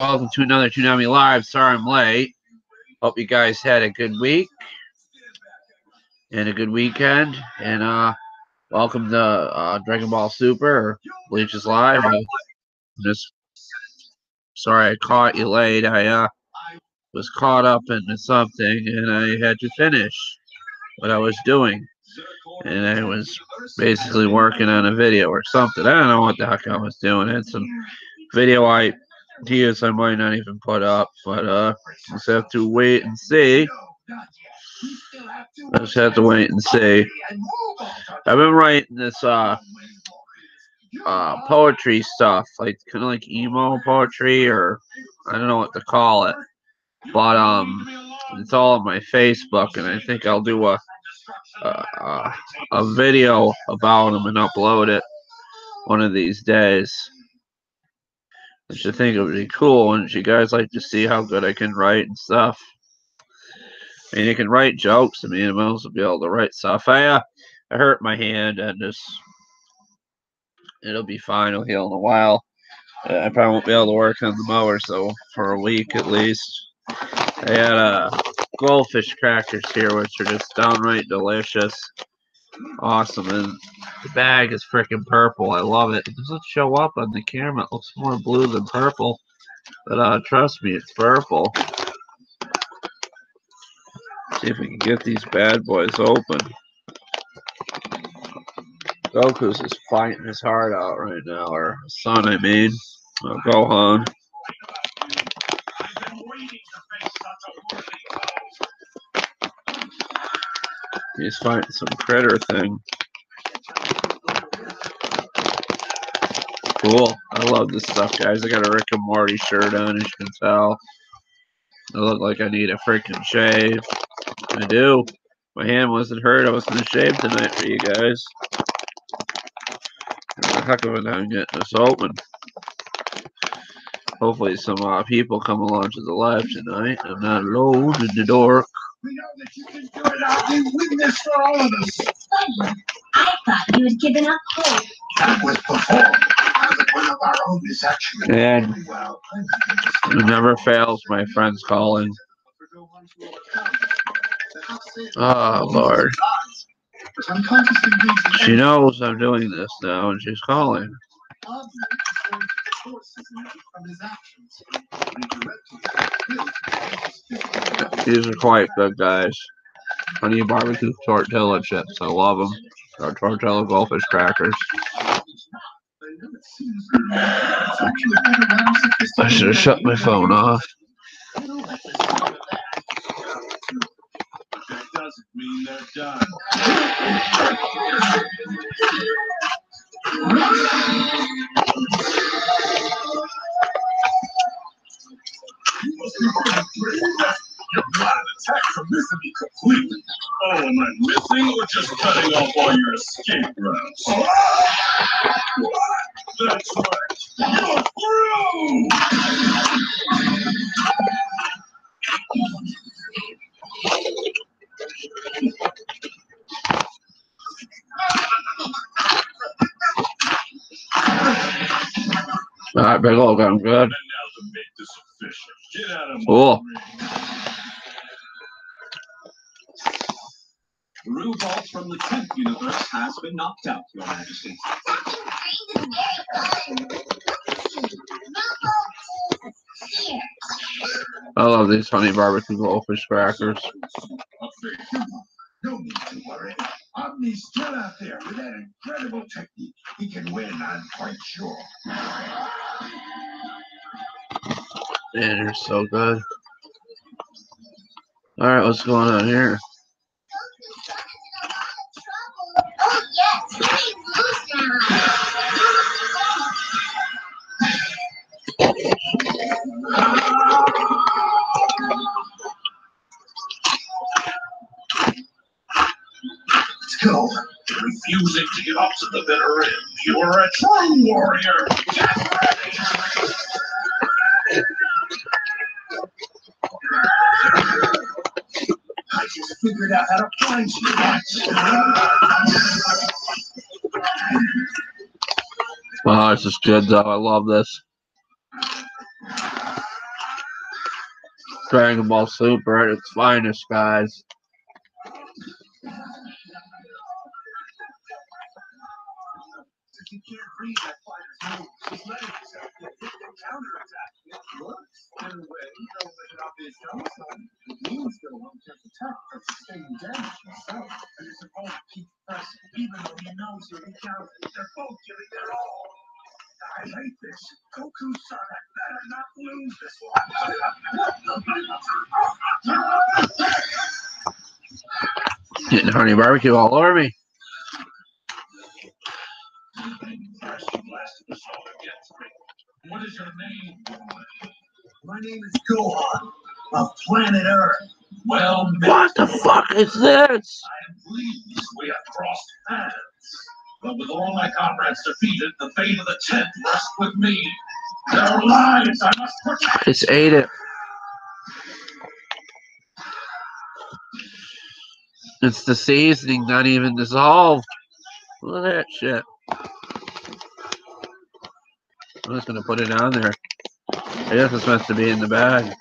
Welcome to another Toonami Live. Sorry I'm late. Hope you guys had a good week and a good weekend. And welcome to Dragon Ball Super or Bleach is Live. Just sorry I caught you late. I was caught up into something and I had to finish what I was doing. And I was basically working on a video or something. I don't know what the heck I was doing. I had some video ideas I might not even put up, but just have to wait and see. I just have to wait and see. I've been writing this poetry stuff, like kind of like emo poetry, or I don't know what to call it, but it's all on my Facebook, and I think I'll do a video about them and upload it one of these days. Which I think it would be cool, and you guys like to see how good I can write and stuff. I mean, you can write jokes. I mean, I'm also be able to write stuff. I hurt my hand, and it'll be fine. It'll heal in a while. I probably won't be able to work on the mower, so for a week at least. I had goldfish crackers here, which are just downright delicious. Awesome, and the bag is freaking purple. I love it. It doesn't show up on the camera. It looks more blue than purple. But trust me, it's purple. See if we can get these bad boys open. Goku's is fighting his heart out right now, or his son, I mean. Gohan. He's fighting some critter thing. Cool. I love this stuff, guys. I got a Rick and Morty shirt on, as you can tell. I look like I need a freaking shave. I do. My hand wasn't hurt. I was going to shave tonight for you guys. There's a heck of a time getting this open. Hopefully some people come along to the live tonight. I'm not alone in the dark. We know that you can do it. I'll be witness for all of us. I thought you had given up hope. That was before. One of our own is actually and it never fails, my friends calling. Oh, Lord. She knows I'm doing this now, and she's calling. These are quite good, guys. Honey barbecue tortilla chips. I love them. Or tortilla goldfish crackers. I should have shut my phone off. Doesn't mean they're done. Your plan attack from missing me completely. Oh, am I missing or just cutting off all your escape routes? That's right. You're through! Alright, big old gun, good. And now to make this official. Get out of my Cool. The Rudolph from the 10th universe has been knocked out, Your Majesty. I love these honey barbecue goldfish crackers. No need to worry. Omni's still out there with that incredible technique. He can win, I'm quite sure. Man, they're so good. Alright, what's going on here? Oh, yes. Let's go. Refusing to give up to the bitter end. You're a true warrior. Get ready. I just figured out how to find you. Oh, this is good though. I love this. Dragon Ball Super at its finest, guys. If you can't read that fighter's moves, just let himself get hit and counterattack. It works. In a way, though with an obvious downside, it means that a one-touch attack for sustained damage himself, and his opponent keeps pressing, even though he knows he'll be countered. They're both giving their all. I hate this. Goku-san, I better not lose this one. Getting honey barbecue all over me. What is your name, boy? My name is Gohan of planet Earth. Well met. What the fuck is this? I am pleased we have crossed paths. But with all my comrades defeated, the fate of the 10th rests with me. Their lives I must protect. Just ate it. It's the seasoning, not even dissolved. Look at that shit. I'm just gonna put it on there. I guess it's meant to be in the bag.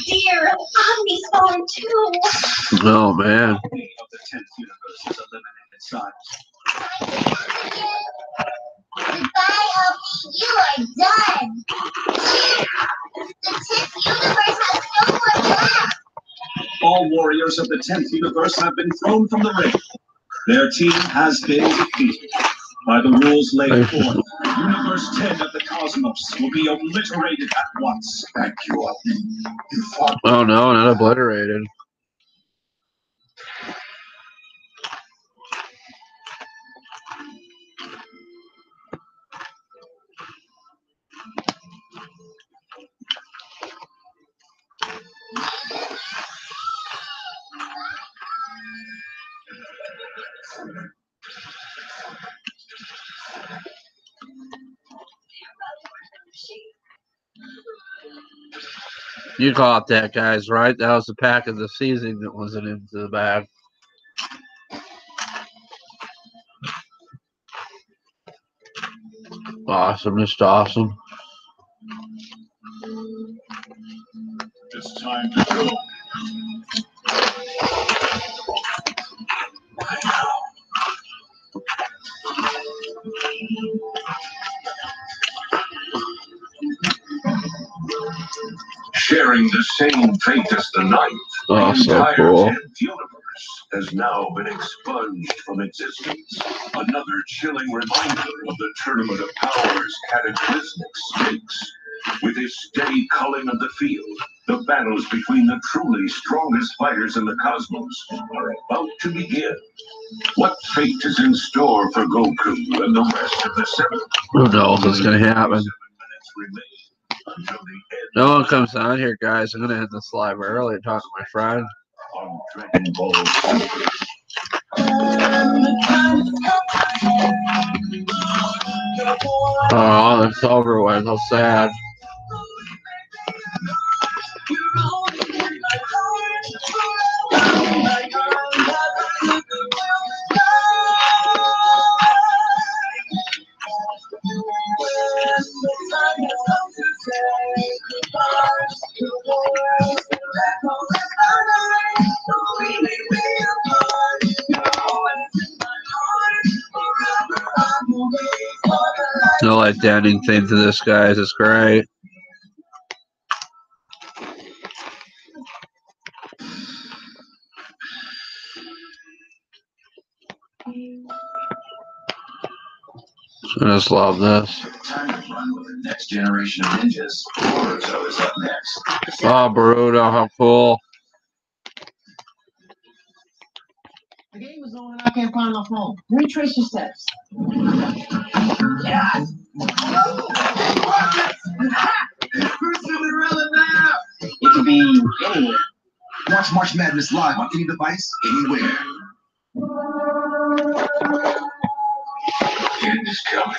Dear, Omni's gone too. Oh man. Of the 10th universe is a limited size. Goodbye, Omni. You are done. The 10th universe has no more left. All warriors of the 10th universe have been thrown from the ring. Their team has been defeated. By the rules laid forth, Universe 10 of the Cosmos will be obliterated at once. Thank you, Omni. You fought. Oh no, not obliterated. You caught that, guys, right? That was the pack of the seasoning that wasn't into the bag. Awesome, just awesome. It's time to go. Sharing the same fate as the ninth, Oh, the so entire cool. 10th universe has now been expunged from existence. Another chilling reminder of the Tournament of Powers' cataclysmic stakes. With his steady culling of the field, the battles between the truly strongest fighters in the cosmos are about to begin. What fate is in store for Goku and the rest of the 7? Who knows what's gonna happen? 7 minutes remain until the end. No one comes on here, guys. I'm gonna end this live early and talk to my friend. On Dragon Ball Super. Oh, it's over with. So sad. No like the ending thing to this, guys. It's great. I just love this. Time to run with the next generation of ninjas. Boruto is up next. Oh, Boruto, how cool. The game is on and I can't find my phone. Retrace your steps. Yes! Who's Cinderella now? It could be anywhere. Watch March Madness live on any device, anywhere. End is coming.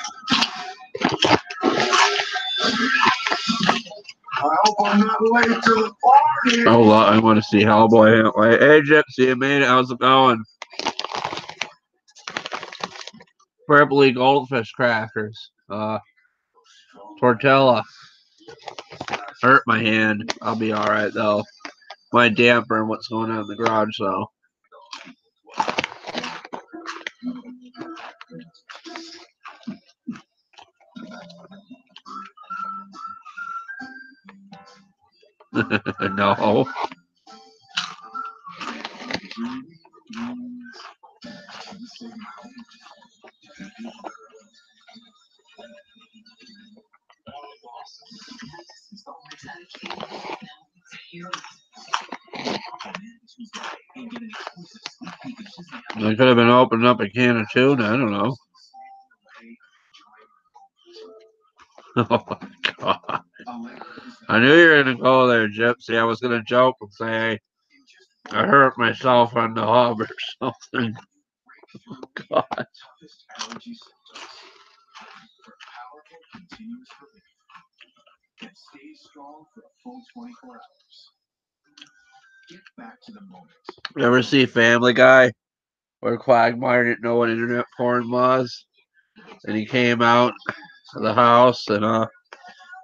I hope I'm not late to the party. Oh, I want to see Hellboy. Hey, Gypsy, you made it. How's it going? Purpley goldfish crackers. Tortilla. Hurt my hand. I'll be alright, though. My damper and what's going on in the garage, though. No. I could have been opening up a can of tuna. I don't know. Oh my God. I knew you were going to go there, Gypsy. I was going to joke and say I hurt myself on the hub or something. Oh, God. Stay strong for a full 24 hours. Get back to the moment. You ever see Family Guy where Quagmire didn't know what internet porn was? And he came out of the house and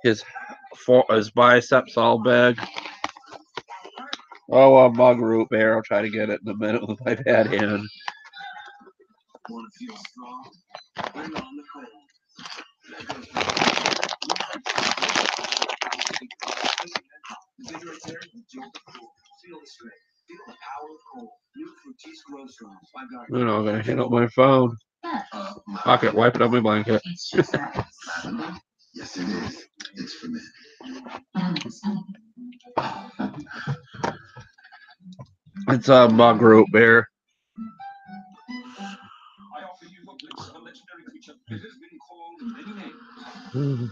his biceps all big. Oh, a mug root beer. I'll try to get it in a minute with my bad hand. Want to feel strong? Bring on the cold. I don't know, I'm going to hit up my phone. Pocket, wipe it on my blanket. Yes, it is. It's for me. It's a mug root beer. I offer you a glimpse of a legendary creature that has been called many names.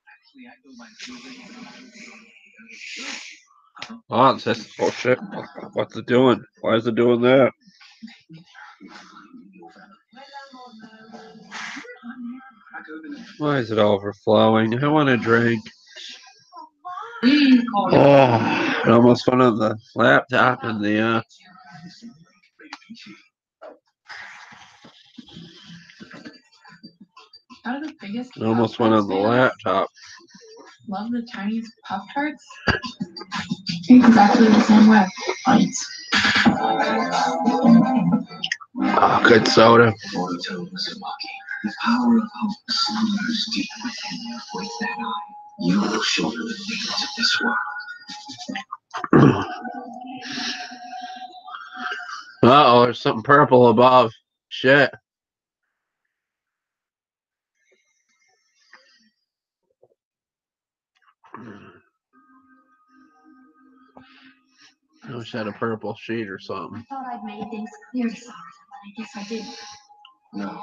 Actually, I go by Oh, it says, oh shit. What's it doing? Why is it doing that? Why is it overflowing? I want a drink. Oh, it almost went on the laptop and the Out of the biggest it almost went on the laptop. Love the tiniest Pop Tarts. Exactly the same way. Oh, good soda. The power of hope slumbers deep within. With that eye, you will shoulder the things of this world. Uh-oh, there's something purple above. Shit. I wish I had a purple sheet or something. I thought I'd made things clear to Sarah, but I guess I didn't. No,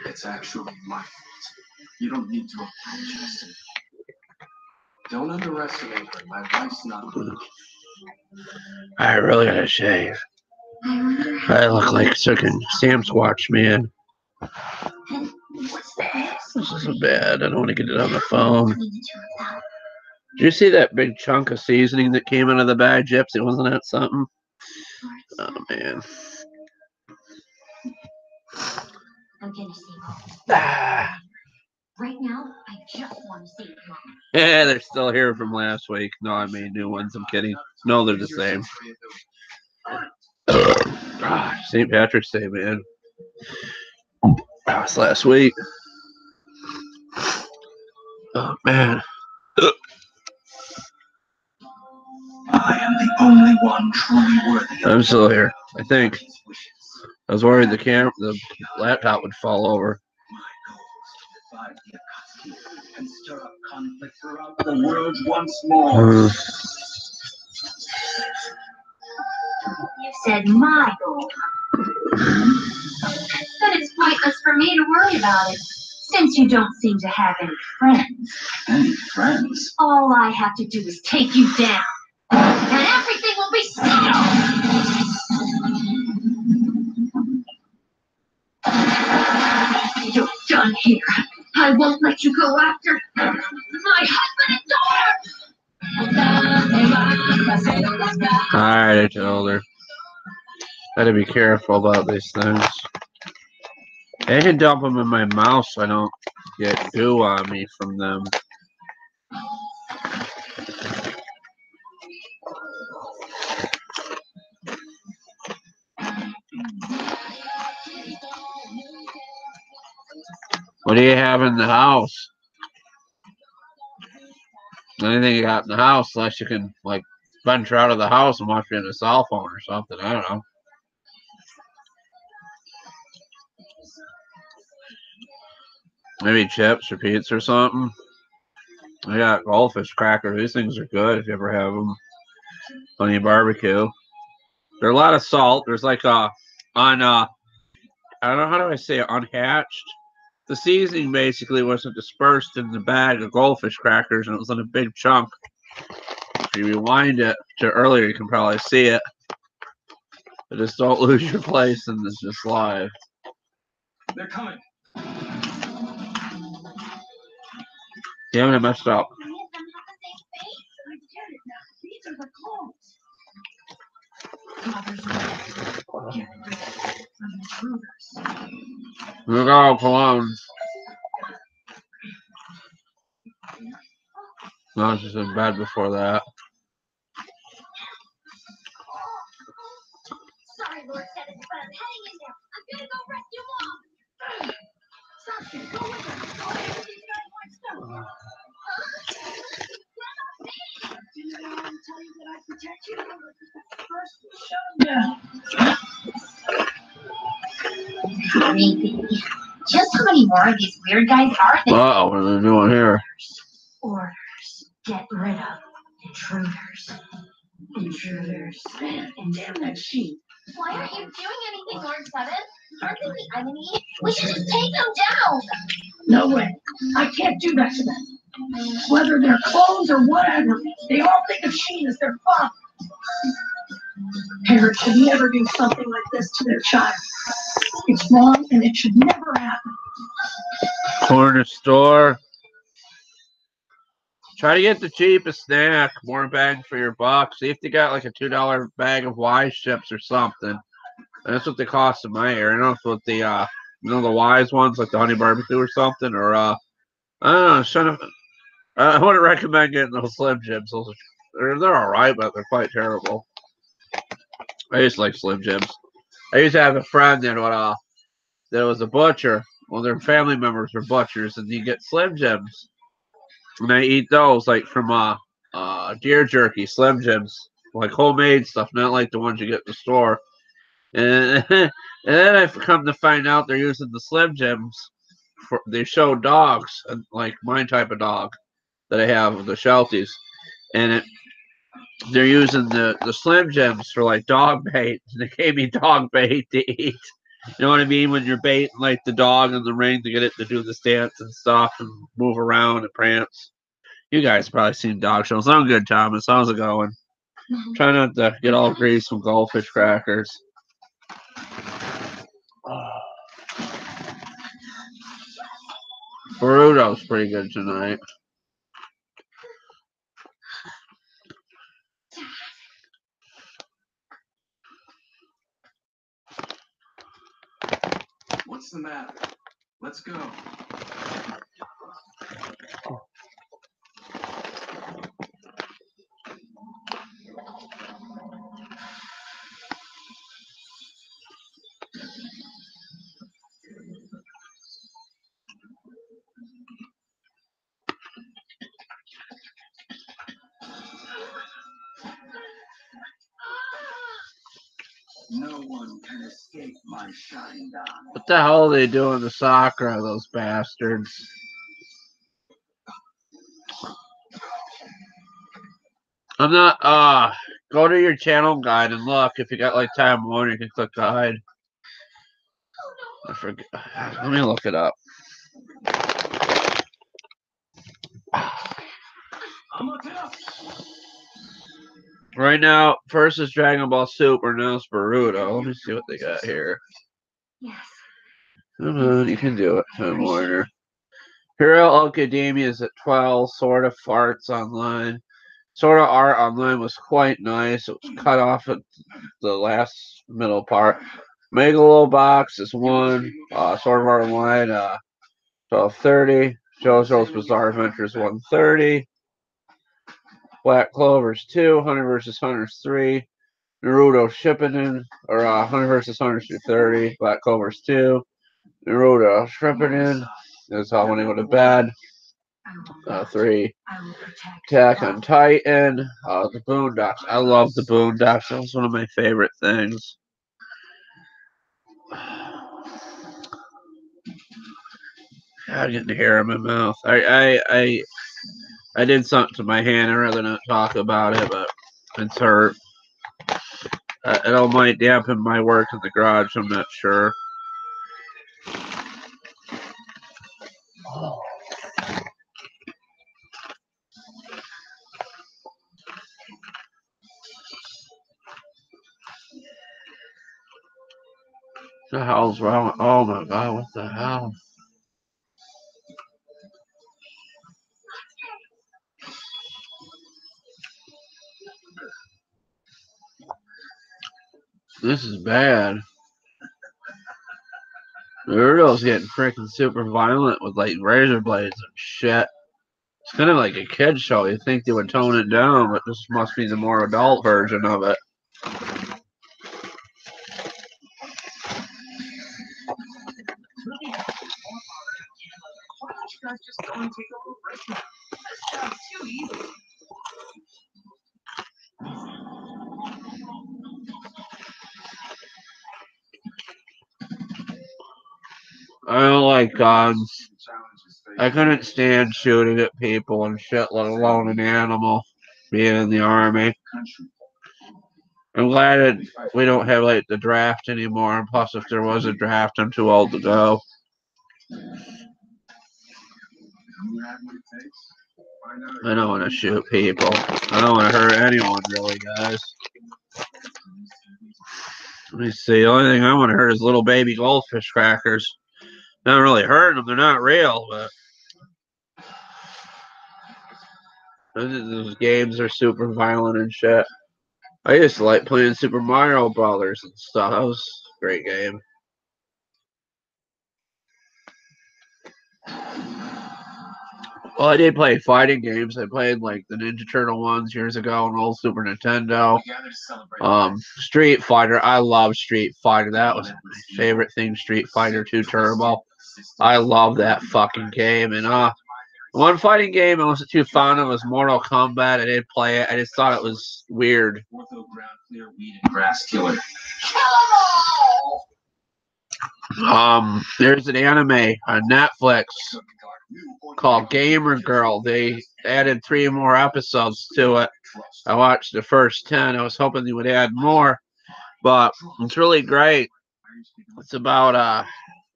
it's actually my fault. You don't need to apologize to me. Don't underestimate her. My wife's not good. I really gotta shave. I wonder how. I look like freaking Sam Squatch, man. What's that? This isn't bad. I don't want to get it on the phone. Did you see that big chunk of seasoning that came out of the bag, Gypsy? Wasn't that something? Oh, man. I'm gonna see Ah. right now. I just want to see it happen. Yeah, they're still here from last week. No, I mean new ones. I'm kidding. No, they're the same. St. Patrick's Day, man. That was last week. Oh, man. I am the only one truly worthy of I'm still here, I think. I was worried the laptop would fall over. my goal is to divide the Akatsuki and stir up conflict throughout the world once more. You said my goal. But it's pointless for me to worry about it, since you don't seem to have any friends. Any friends? All I have to do is take you down, and everything will be settled. You're done I'm here. I won't let you go after my husband and daughter. Alright, I told her. Gotta be careful about these things. I can dump them in my mouth so I don't get goo on me from them. What do you have in the house? Anything you got in the house, unless you can, like, venture out of the house and watch it on a cell phone or something. I don't know. Maybe chips or pizza or something. I got goldfish crackers. These things are good if you ever have them. Honey barbecue. There's a lot of salt. There's like I don't know, how do I say it, unhatched. The seasoning basically wasn't dispersed in the bag of goldfish crackers, and it was in a big chunk. If you rewind it to earlier, you can probably see it. But just don't lose your place in this just live. They're coming. Damn it, I messed up. These are the clones. Look out, clones. No, I was just in bed before that. Sorry, Lord said it, but I'm heading in there. I'm gonna go rescue Mom. Sasuke, go with her. Go ahead, she's got more stuff. Didn't I already tell you that I protect you? First, show them. Maybe. Just how many more of these weird guys are there? Uh-oh, what are they doing here? Orders. Get rid of intruders. Intruders. And damn that sheep. Why aren't you doing anything, Lord Seven? Aren't they the enemy? We should just take them down. No way. I can't do that to them. Whether they're clones or whatever, they all think of Sheen as their father. Parents should never do something like this to their child. It's wrong and it should never happen. Corner store. Try to get the cheapest snack. More bang for your buck. See if they got like a $2 bag of Wise chips or something. That's what they cost in my area. I don't know if what the the Wise ones, like the honey barbecue or something, or I don't know. I wouldn't recommend getting those Slim Jims. They're all right, but they're quite terrible. I used to like Slim Jims. I used to have a friend that was a butcher. Well, their family members were butchers, and you get Slim Jims, and I eat those like from deer jerky Slim Jims, like homemade stuff, not like the ones you get in the store. And and then I come to find out they're using the Slim Jims they show dogs, like my type of dog that I have, the Shelties, and they're using the Slim Jims for like dog bait. They gave me dog bait to eat. You know what I mean? When you're baiting like the dog in the ring to get it to do this dance and stuff and move around and prance. You guys probably seen dog shows. I'm good, Thomas. How's it going? Try not to get all greased from goldfish crackers. Burrito's pretty good tonight. What's the matter? Let's go. No one can escape my Sharingan. What the hell are they doing to Sakura, those bastards? I'm not, go to your channel guide and look. If you got like time one, you can click guide. I forget. Let me look it up. Right now, first is Dragon Ball Super, now it's Boruto. Let me see what they got here. Yes. Come on, you can do it, Time Warner. Hero Academia is at 12. Sort of Farts Online. Sort of Art Online was quite nice. It was cut off at the last middle part. Megalobox is 1. Sort of Art Online, 12:30. JoJo's Bizarre Adventures 1:30. Black Clover's 2. Hunter vs. Hunter's 3. Naruto Shippuden, or Hunter vs. Hunter's 2:30. Black Clover's 2. Naruto Shippuden is when I go to bed. 3. Attack on Titan. The Boondocks. I love the Boondocks. That was one of my favorite things. I'm getting hair in my mouth. I did something to my hand. I'd rather not talk about it, but it's hurt. It all might dampen my work in the garage. I'm not sure. What the hell's wrong? Oh my god, what the hell? This is bad. Naruto's getting freaking super violent with like razor blades and shit. It's kind of like a kid show. You'd think they would tone it down, but this must be the more adult version of it. I don't like guns. I couldn't stand shooting at people and shit, let alone an animal being in the army. I'm glad that we don't have like the draft anymore. And plus, if there was a draft, I'm too old to go. I don't want to shoot people. I don't want to hurt anyone, really, guys. Let me see. The only thing I want to hurt is little baby goldfish crackers. Not really hurting them. They're not real, but those games are super violent and shit. I used to like playing Super Mario Brothers and stuff. That was a great game. Well, I did play fighting games. I played like the Ninja Turtle ones years ago on old Super Nintendo. Street Fighter. I love Street Fighter. That was my favorite thing. Street Fighter 2 Turbo. I love that fucking game. And one fighting game I wasn't too fond of was Mortal Kombat. I did play it. I just thought it was weird. Grass killer. There's an anime on Netflix called Gamer Girl. They added 3 more episodes to it. I watched the first 10. I was hoping they would add more, but it's really great. It's about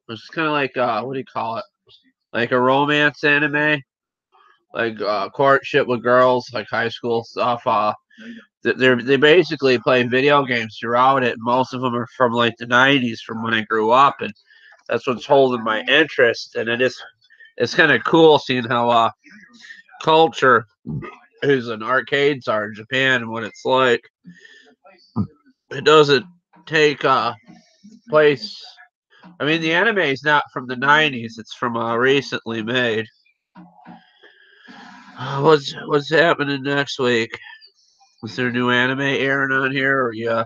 it's kind of like what do you call it? Like a romance anime, like courtship with girls, like high school stuff. They basically play video games throughout it. Most of them are from like the 90s, from when I grew up, and that's what's holding my interest. And it's kind of cool seeing how culture is an arcades are in Japan and what it's like. It doesn't take place. I mean, the anime is not from the 90s. It's from recently made. What's happening next week? Is there a new anime airing on here, or you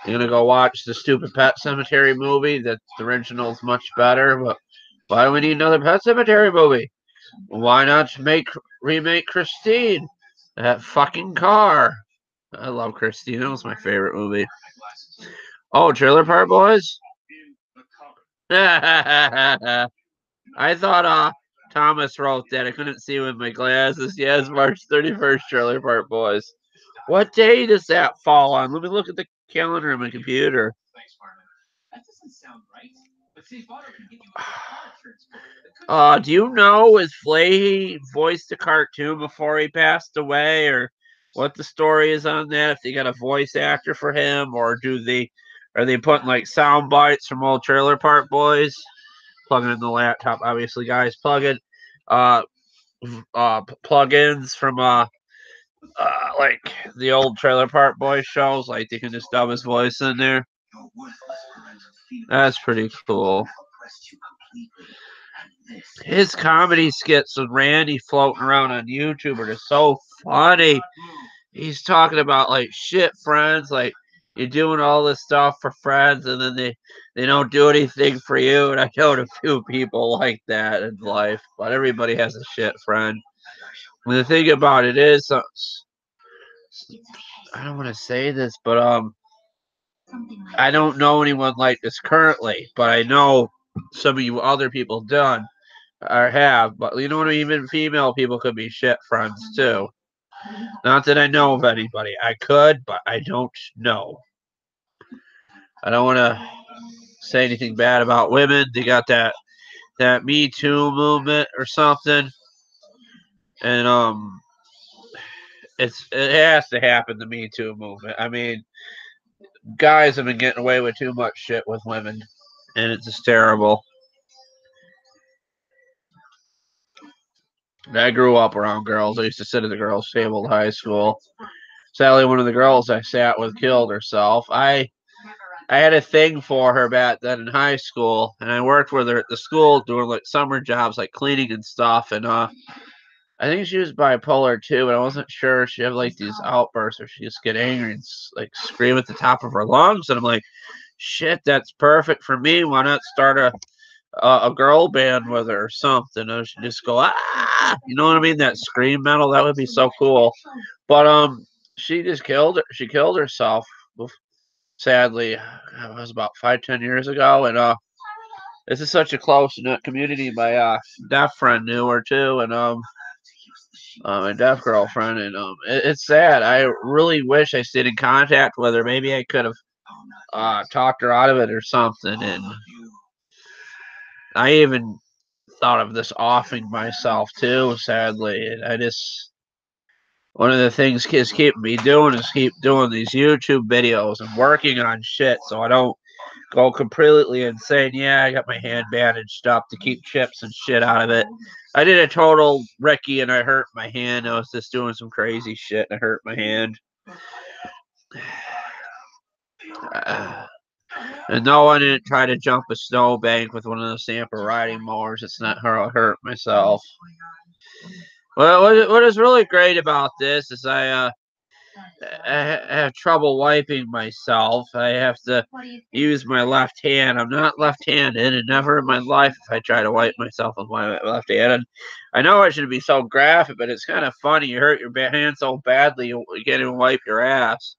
gonna go watch the stupid Pet Cemetery movie? That the original's much better, but why do we need another Pet Cemetery movie? Why not remake Christine? That fucking car. I love Christine. That was my favorite movie. Oh, Trailer Park Boys? I thought Thomas wrote that. I couldn't see with my glasses. Yes, March 31st, Trailer Park Boys. What day does that fall on? Let me look at the calendar on my computer. That doesn't sound right. But see, Father can give you Do you know if Flehy voiced a cartoon before he passed away, or what the story is on that? If they got a voice actor for him, or are they putting like sound bites from old Trailer Park Boys? plugging in the laptop, obviously, guys. Plugging plugins from like the old Trailer Park Boys shows, like they can just dub his voice in there. That's pretty cool. His comedy skits with Randy floating around on YouTube are just so funny. He's talking about like shit friends, like you're doing all this stuff for friends and then they don't do anything for you. And I know a few people like that in life, but everybody has a shit friend. And the thing about it is, I don't want to say this, but I don't know anyone like this currently, but I know some of you other people done or have. But you know what I mean? Even female people could be shit friends too. Not that I know of anybody. I could, but I don't know. I don't want to say anything bad about women. They got that Me Too movement or something, and it has to happen. The Me Too movement. I mean, guys have been getting away with too much shit with women, and it's just terrible. I grew up around girls. I used to sit at the girls' table in high school. Sadly, one of the girls I sat with killed herself. I had a thing for her back then in high school, and I worked with her at the school doing like summer jobs, like cleaning and stuff. And I think she was bipolar too, and I wasn't sure. She had like these outbursts, or she just get angry and like scream at the top of her lungs. And I'm like, shit, that's perfect for me. Why not start a girl band with her or something? And she just go you know what I mean? That scream metal, that would be so cool. But she just killed her. She killed herself. Sadly, it was about 5-10 years ago, and this is such a close knit community. My deaf friend knew her too, and my deaf girlfriend, and it's sad. I really wish I stayed in contact with her. Maybe I could have talked her out of it or something. And I even thought of this offing myself too. Sadly, and I just one of the things kids keep me doing is keep doing these YouTube videos and working on shit so I don't go completely insane. Yeah, I got my hand bandaged up to keep chips and shit out of it. I did a total Ricky and I hurt my hand. I was just doing some crazy shit and I hurt my hand. And no, I didn't try to jump a snowbank with one of those Stamper riding mowers. It's not how I hurt myself. Well, what is really great about this is I have trouble wiping myself. I have to use my left hand. I'm not left-handed, and never in my life if I try to wipe myself with my left hand. And I know I shouldn't be so graphic, but it's kind of funny. You hurt your hand so badly you can't even wipe your ass.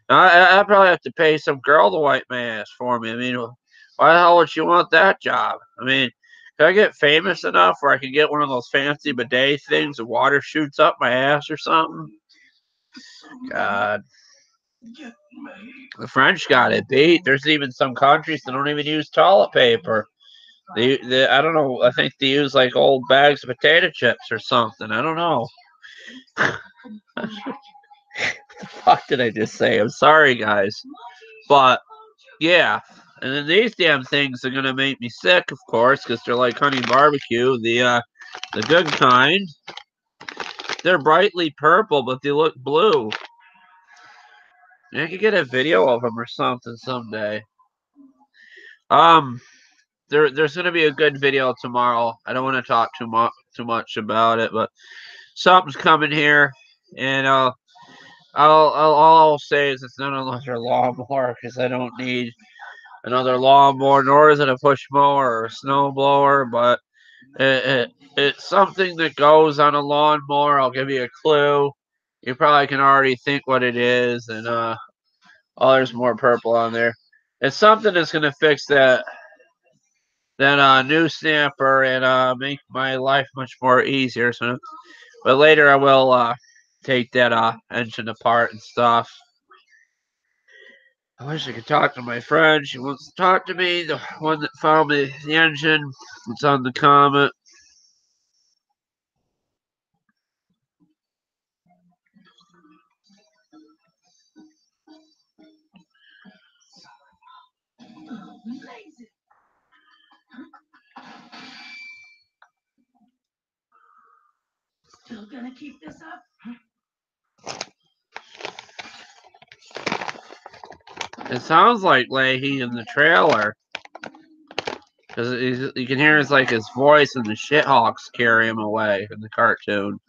Now, I probably have to pay some girl to wipe my ass for me. I mean, why the hell would you want that job? I mean, can I get famous enough where I can get one of those fancy bidet things and water shoots up my ass or something? God. The French got it beat. There's even some countries that don't even use toilet paper. They I don't know. I think they use like old bags of potato chips or something. I don't know. What the fuck did I just say? I'm sorry, guys. But, yeah. And then these damn things are going to make me sick, of course, because they're like honey barbecue. The good kind. They're brightly purple, but they look blue. I could get a video of them or something someday. There's gonna be a good video tomorrow. I don't want to talk too much about it, but something's coming here, and all I'll say is it's not another lawnmower because I don't need another lawnmower, nor is it a push mower or a snow blower, but it's something that goes on a lawnmower. I'll give you a clue. You probably can already think what it is, and oh, there's more purple on there. It's something that's gonna fix that new stamper and make my life much more easier. So, but later I will take that engine apart and stuff. I wish I could talk to my friend. She wants to talk to me. The one that found me the engine. It's on the comment. still gonna keep this up? It sounds like Leahy in the trailer. Because you can hear his voice and the shithawks carry him away in the cartoon.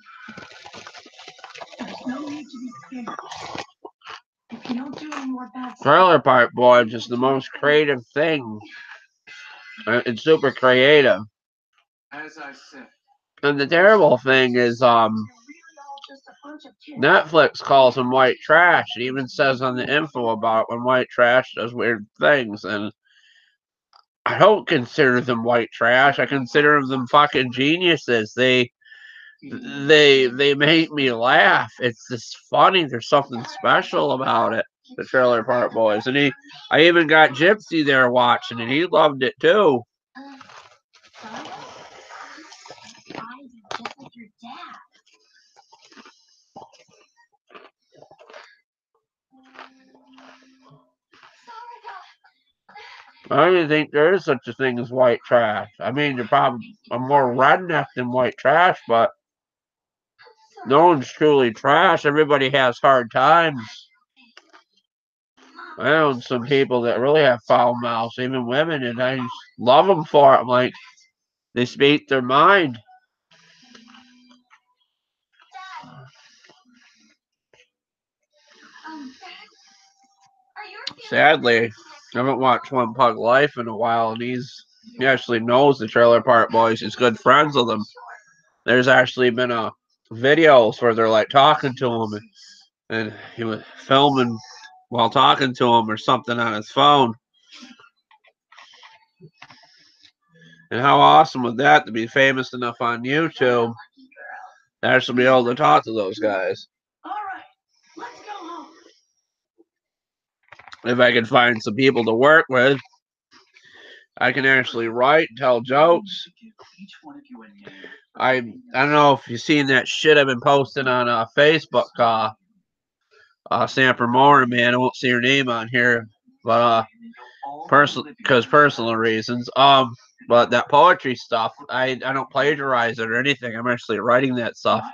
There's no need to be scared. If you don't do any more bad stuff, Trailer Park Boy is just the most creative thing. It's super creative. As I said, And the terrible thing is, they're really all just a bunch of kids. Netflix calls him white trash. It even says on the info about when white trash does weird things. And I don't consider them white trash. I consider them fucking geniuses. They make me laugh. It's just funny. There's something special about it. The Trailer Park Boys, and I even got Gypsy there watching, and he loved it too. Eyes are just like your dad. I don't even think there is such a thing as white trash. I mean, you're probably more redneck than white trash, but no one's truly trash. Everybody has hard times. I know some people that really have foul mouths, even women, and I just love them for it. I'm like, they speak their mind. Sadly, I haven't watched One Pug Life in a while, and he actually knows the Trailer Park Boys. He's good friends with them. There's actually been videos where they're like talking to him, and he was filming while talking to him or something on his phone. And how awesome would that to be famous enough on YouTube to actually be able to talk to those guys? All right, let's go home. If I could find some people to work with, I can actually write and tell jokes. I don't know if you've seen that shit I've been posting on Facebook. Sanford Moore, man, I won't see her name on here, but personal reasons. But that poetry stuff, I don't plagiarize it or anything. I'm actually writing that stuff.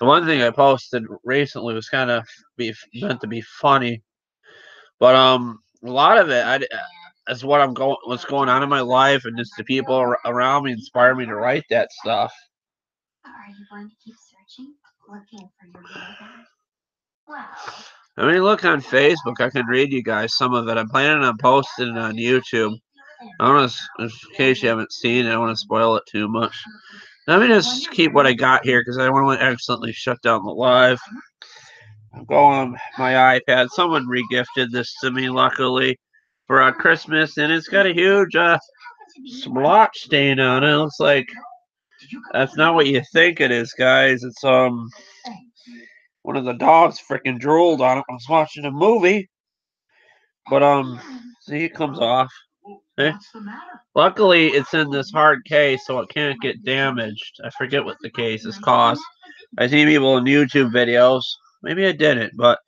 The one thing I posted recently was kind of meant to be funny, but a lot of it is what's going on in my life, and just the people around me inspire me to write that stuff. Are you going to keep searching, looking for your real dad? Well, I mean, look on Facebook. I can read you guys some of it. I'm planning on posting it on YouTube. I want to, in case you haven't seen it, I don't want to spoil it too much. Let me just keep what I got here because I don't want to accidentally shut down the live. I'm going on my iPad. Someone regifted this to me, luckily, for Christmas, and it's got a huge splotch stain on it. It looks like that's not what you think it is, guys. It's one of the dogs freaking drooled on it when I was watching a movie. But see, it comes off. Luckily, it's in this hard case, so it can't get damaged. I forget what the cases cost. I see people in YouTube videos. Maybe I didn't, but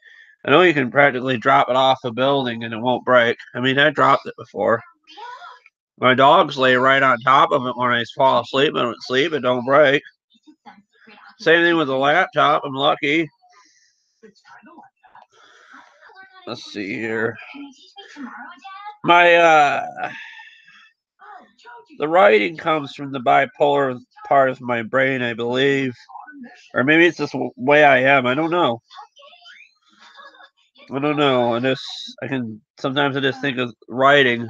I know you can practically drop it off a building and it won't break. I mean, I dropped it before. My dogs lay right on top of it when I fall asleep. I don't sleep, it don't break. Same thing with the laptop. I'm lucky. Let's see here. The writing comes from the bipolar part of my brain, I believe. Or maybe it's just the way I am. I don't know. Sometimes I just think of writing.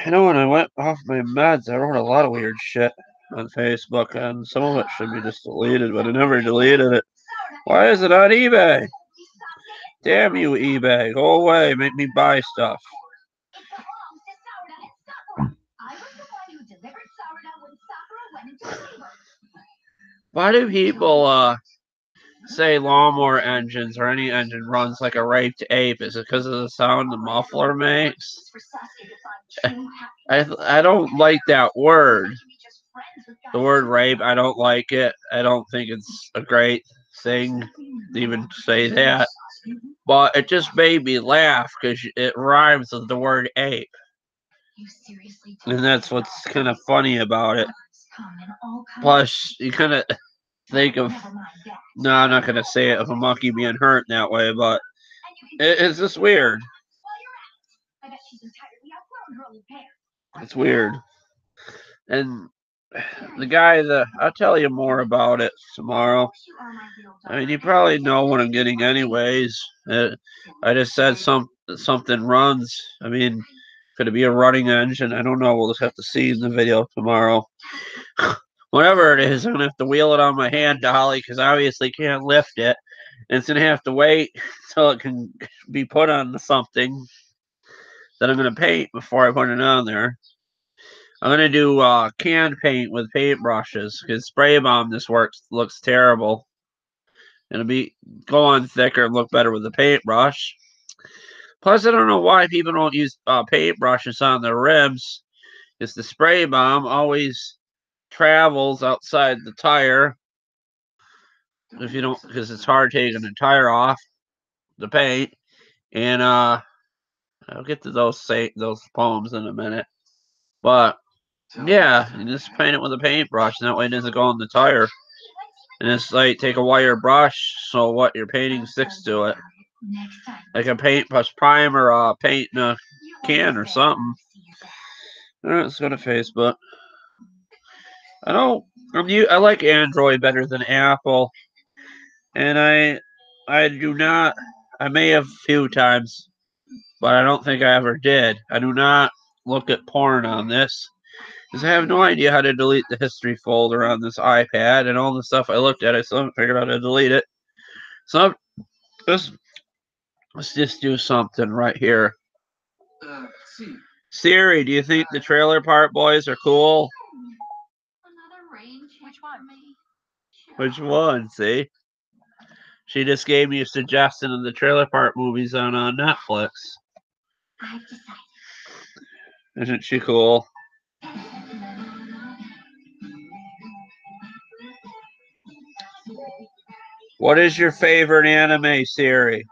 You know, when I went off my meds, I wrote a lot of weird shit on Facebook, and some of it should be just deleted, but I never deleted it. Why is it on eBay? Damn you, eBay. Go away. Make me buy stuff. Why do people say lawnmower engines or any engine runs like a raped ape? Is it because of the sound the muffler makes? I don't like that word. The word rape, I don't like it. I don't think it's a great thing to even say that. But it just made me laugh because it rhymes with the word ape. And that's what's kind of funny about it. come in all colors. Plus, you kind of think of, Never mind that. no, I'm not going to say it of a monkey being hurt that way, but it's just weird. I bet she's entirely outgrown her old pair. It's weird. And the guy, I'll tell you more about it tomorrow. You are my real I mean, daughter. you probably know what I'm getting anyways. I just said something runs. I mean, could it be a running engine? I don't know. We'll just have to see in the video tomorrow. Whatever it is, I'm going to have to wheel it on my hand dolly because I obviously can't lift it. And it's going to have to wait till it can be put on something that I'm going to paint before I put it on there. I'm going to do can paint with paintbrushes because spray bomb this looks terrible. It'll go on thicker and look better with the paintbrush. Plus, I don't know why people don't use paintbrushes on their rims. Because the spray bomb always travels outside the tire. If you don't, because it's hard taking the tire off the paint. And I'll get to those poems in a minute. But yeah, you just paint it with a paintbrush, and that way it doesn't go on the tire. And it's like take a wire brush, so what your painting sticks to it. Like a paintbrush primer, paint in a can or something. Alright, let's go to Facebook. I like Android better than Apple. And I do not, I may have a few times, but I don't think I ever did. I do not look at porn on this. Because I have no idea how to delete the history folder on this iPad, and all the stuff I looked at, I still haven't figured out how to delete it. So let's just do something right here. Siri, do you think the Trailer Park Boys are cool? Another range. Which one? Which one? See? She just gave me a suggestion of the Trailer Park movies on Netflix. I've decided. Isn't she cool? What is your favorite anime, Siri?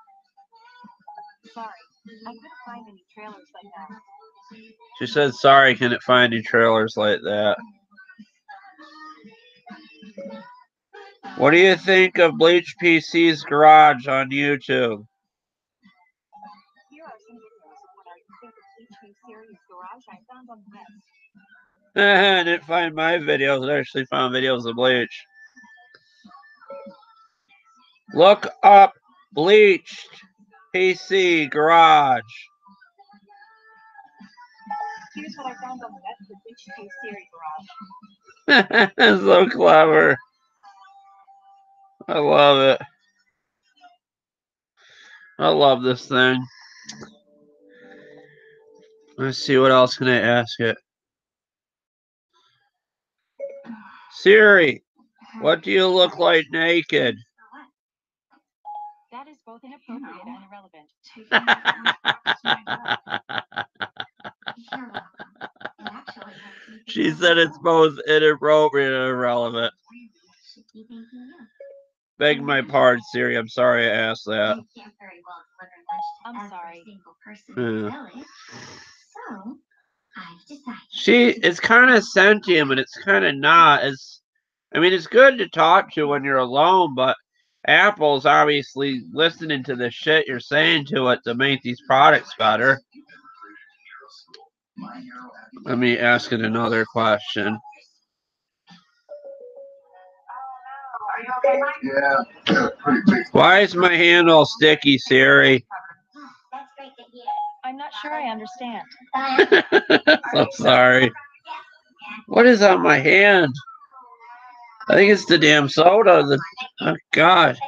Sorry, I couldn't find any trailers like that. She said, sorry, can it find any trailers like that? What do you think of Bleachedpc's Garage on YouTube? Here are some videos of what I think of Bleach series Garage I found on the web. I didn't find my videos. I actually found videos of Bleach. Look up Bleachedpc Garage. Here's what I found on the web for Bleach series Garage. So clever. I love it. I love this thing. Let's see what else can I ask it. Siri, what do you look like naked? That is both inappropriate and irrelevant. She said it's both inappropriate and irrelevant. Beg my pardon, Siri. I'm sorry I asked that. I'm sorry. It's kind of sentient, but it's kind of not. It's good to talk to when you're alone, but Apple's obviously listening to the shit you're saying to it to make these products better. Let me ask it another question. Yeah, pretty big. Why is my hand all sticky, Siri? I'm not sure I understand. I'm sorry. What is on my hand? I think it's the damn soda. Oh, God.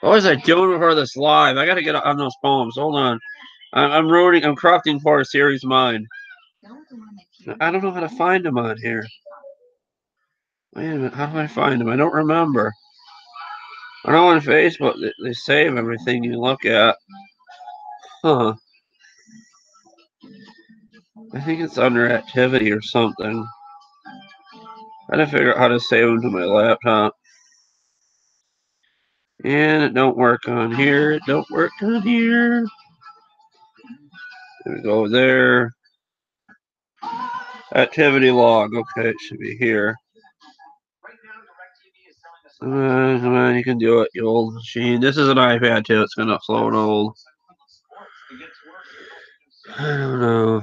What was I doing before this live? I got to get on those poems. Hold on. I'm corrupting for a Siri's mind. I don't know how to find them on here. Wait a minute. How do I find them? I don't remember. I know on Facebook they save everything you look at. Huh. I think it's under activity or something. I gotta figure out how to save them to my laptop. And it don't work on here. It don't work on here. There we go there. Activity log. Okay, it should be here. Come on, you can do it, you old machine. This is an iPad too. It's gonna upload old. I don't know.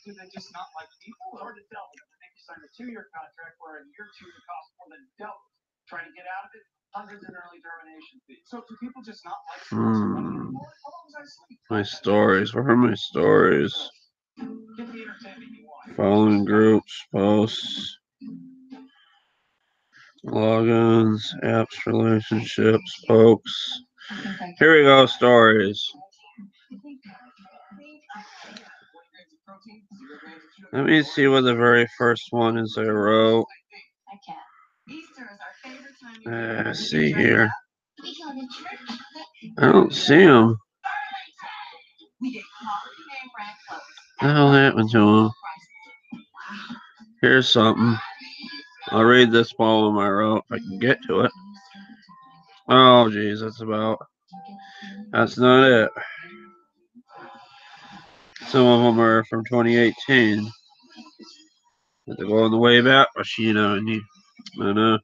Do they just not like people? Hard to tell. They make you sign a 2-year contract where in year 2 the cost more than double. Trying to get out of it, hundreds in early termination fees. So do people just not like sports anymore? How long was I asleep? My stories. Where are my stories? Get the entertainment you want. Following groups, posts, logins, apps, relationships, pokes. Here we go, stories. Let me see what the very first one is I wrote. Let's see here. I don't see him. What the hell happened to him? Here's something. I'll read this poem I wrote if I can get to it. Oh, geez, that's not it. Some of them are from 2018. Have to go on the way back machine. I know.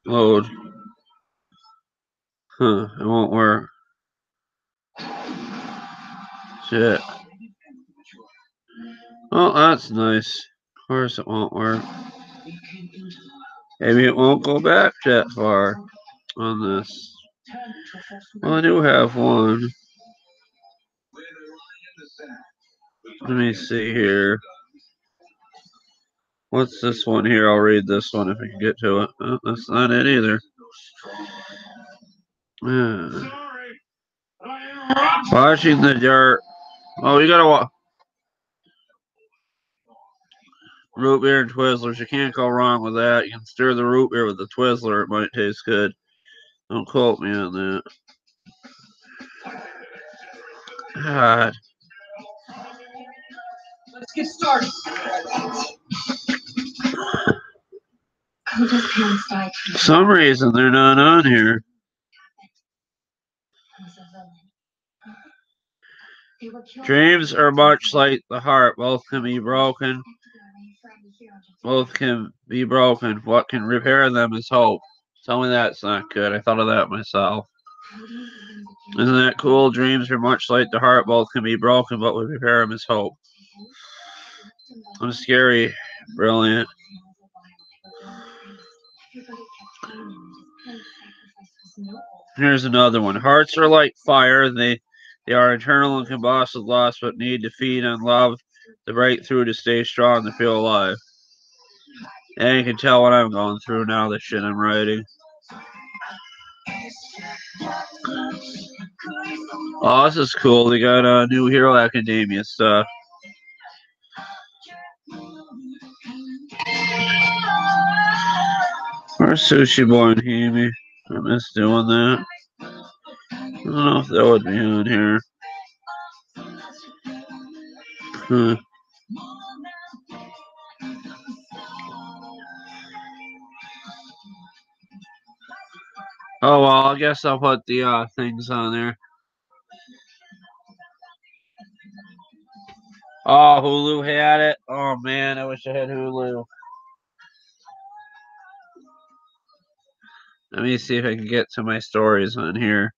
Load. Huh, it won't work. Shit. Oh, that's nice. Of course it won't work. Maybe it won't go back that far on this. Well, I do have one. Let me see here. What's this one here? I'll read this one if I can get to it. Oh, that's not it either. Washing the dirt. Oh, you gotta root beer and Twizzlers. You can't go wrong with that. You can stir the root beer with the Twizzler. It might taste good. Don't quote me on that. God. Let's get started. For some reason they're not on here. Dreams are much like the heart. Both can be broken. Both can be broken. What can repair them is hope. Tell me that's not good. I thought of that myself. Isn't that cool? Dreams are much like the heart. Both can be broken, but what repair them is hope. I'm scary. Brilliant. Here's another one. Hearts are like fire. They are eternal and combust with loss, but need to feed on love to break through, to stay strong, to feel alive. And you can tell what I'm going through now, the shit I'm writing. Oh, this is cool. They got new Hero Academia stuff. Where's Sushi Boy and Himi? I miss doing that. I don't know if that would be on here. Oh, well, I guess I'll put the things on there. Oh, Hulu had it. Oh, man, I wish I had Hulu. Let me see if I can get to my stories on here.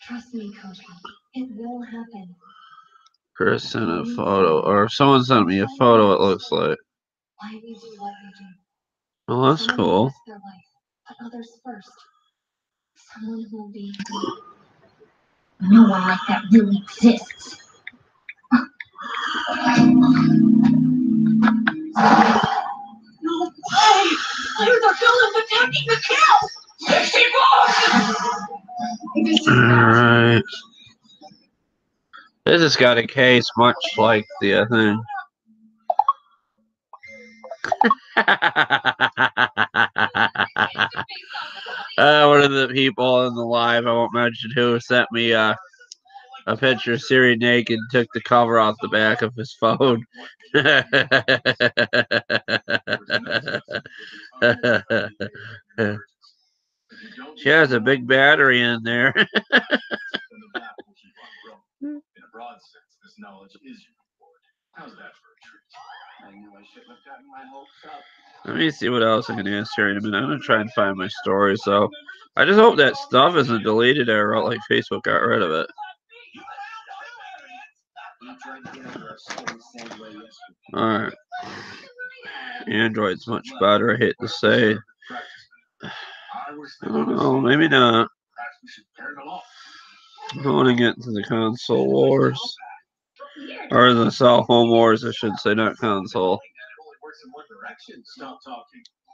Trust me, Koji. It will happen. Chris sent a photo, or someone sent me a photo, it looks like. Why we do what we do. Oh, that's cool. Their life, but others first. Someone who will be. No one like that really exists. No way! There's the villain attacking the kill! 60 bucks! Alright. This has got a case much like the thing. One of the people in the live, I won't mention who, sent me a picture of Siri naked and took the cover off the back of his phone. She has a big battery in there. In a broad sense, this knowledge is your reward. How's that for a treat? I knew I shouldn't have gotten my hopes up. Let me see what else I can ask here in a minute. I'm gonna try and find my story. So I just hope that stuff isn't deleted or like Facebook got rid of it. Alright. Android's much better, I hate to say. I don't know, maybe not. I don't want to get into the console wars. Or the cell phone wars, I should say, not console.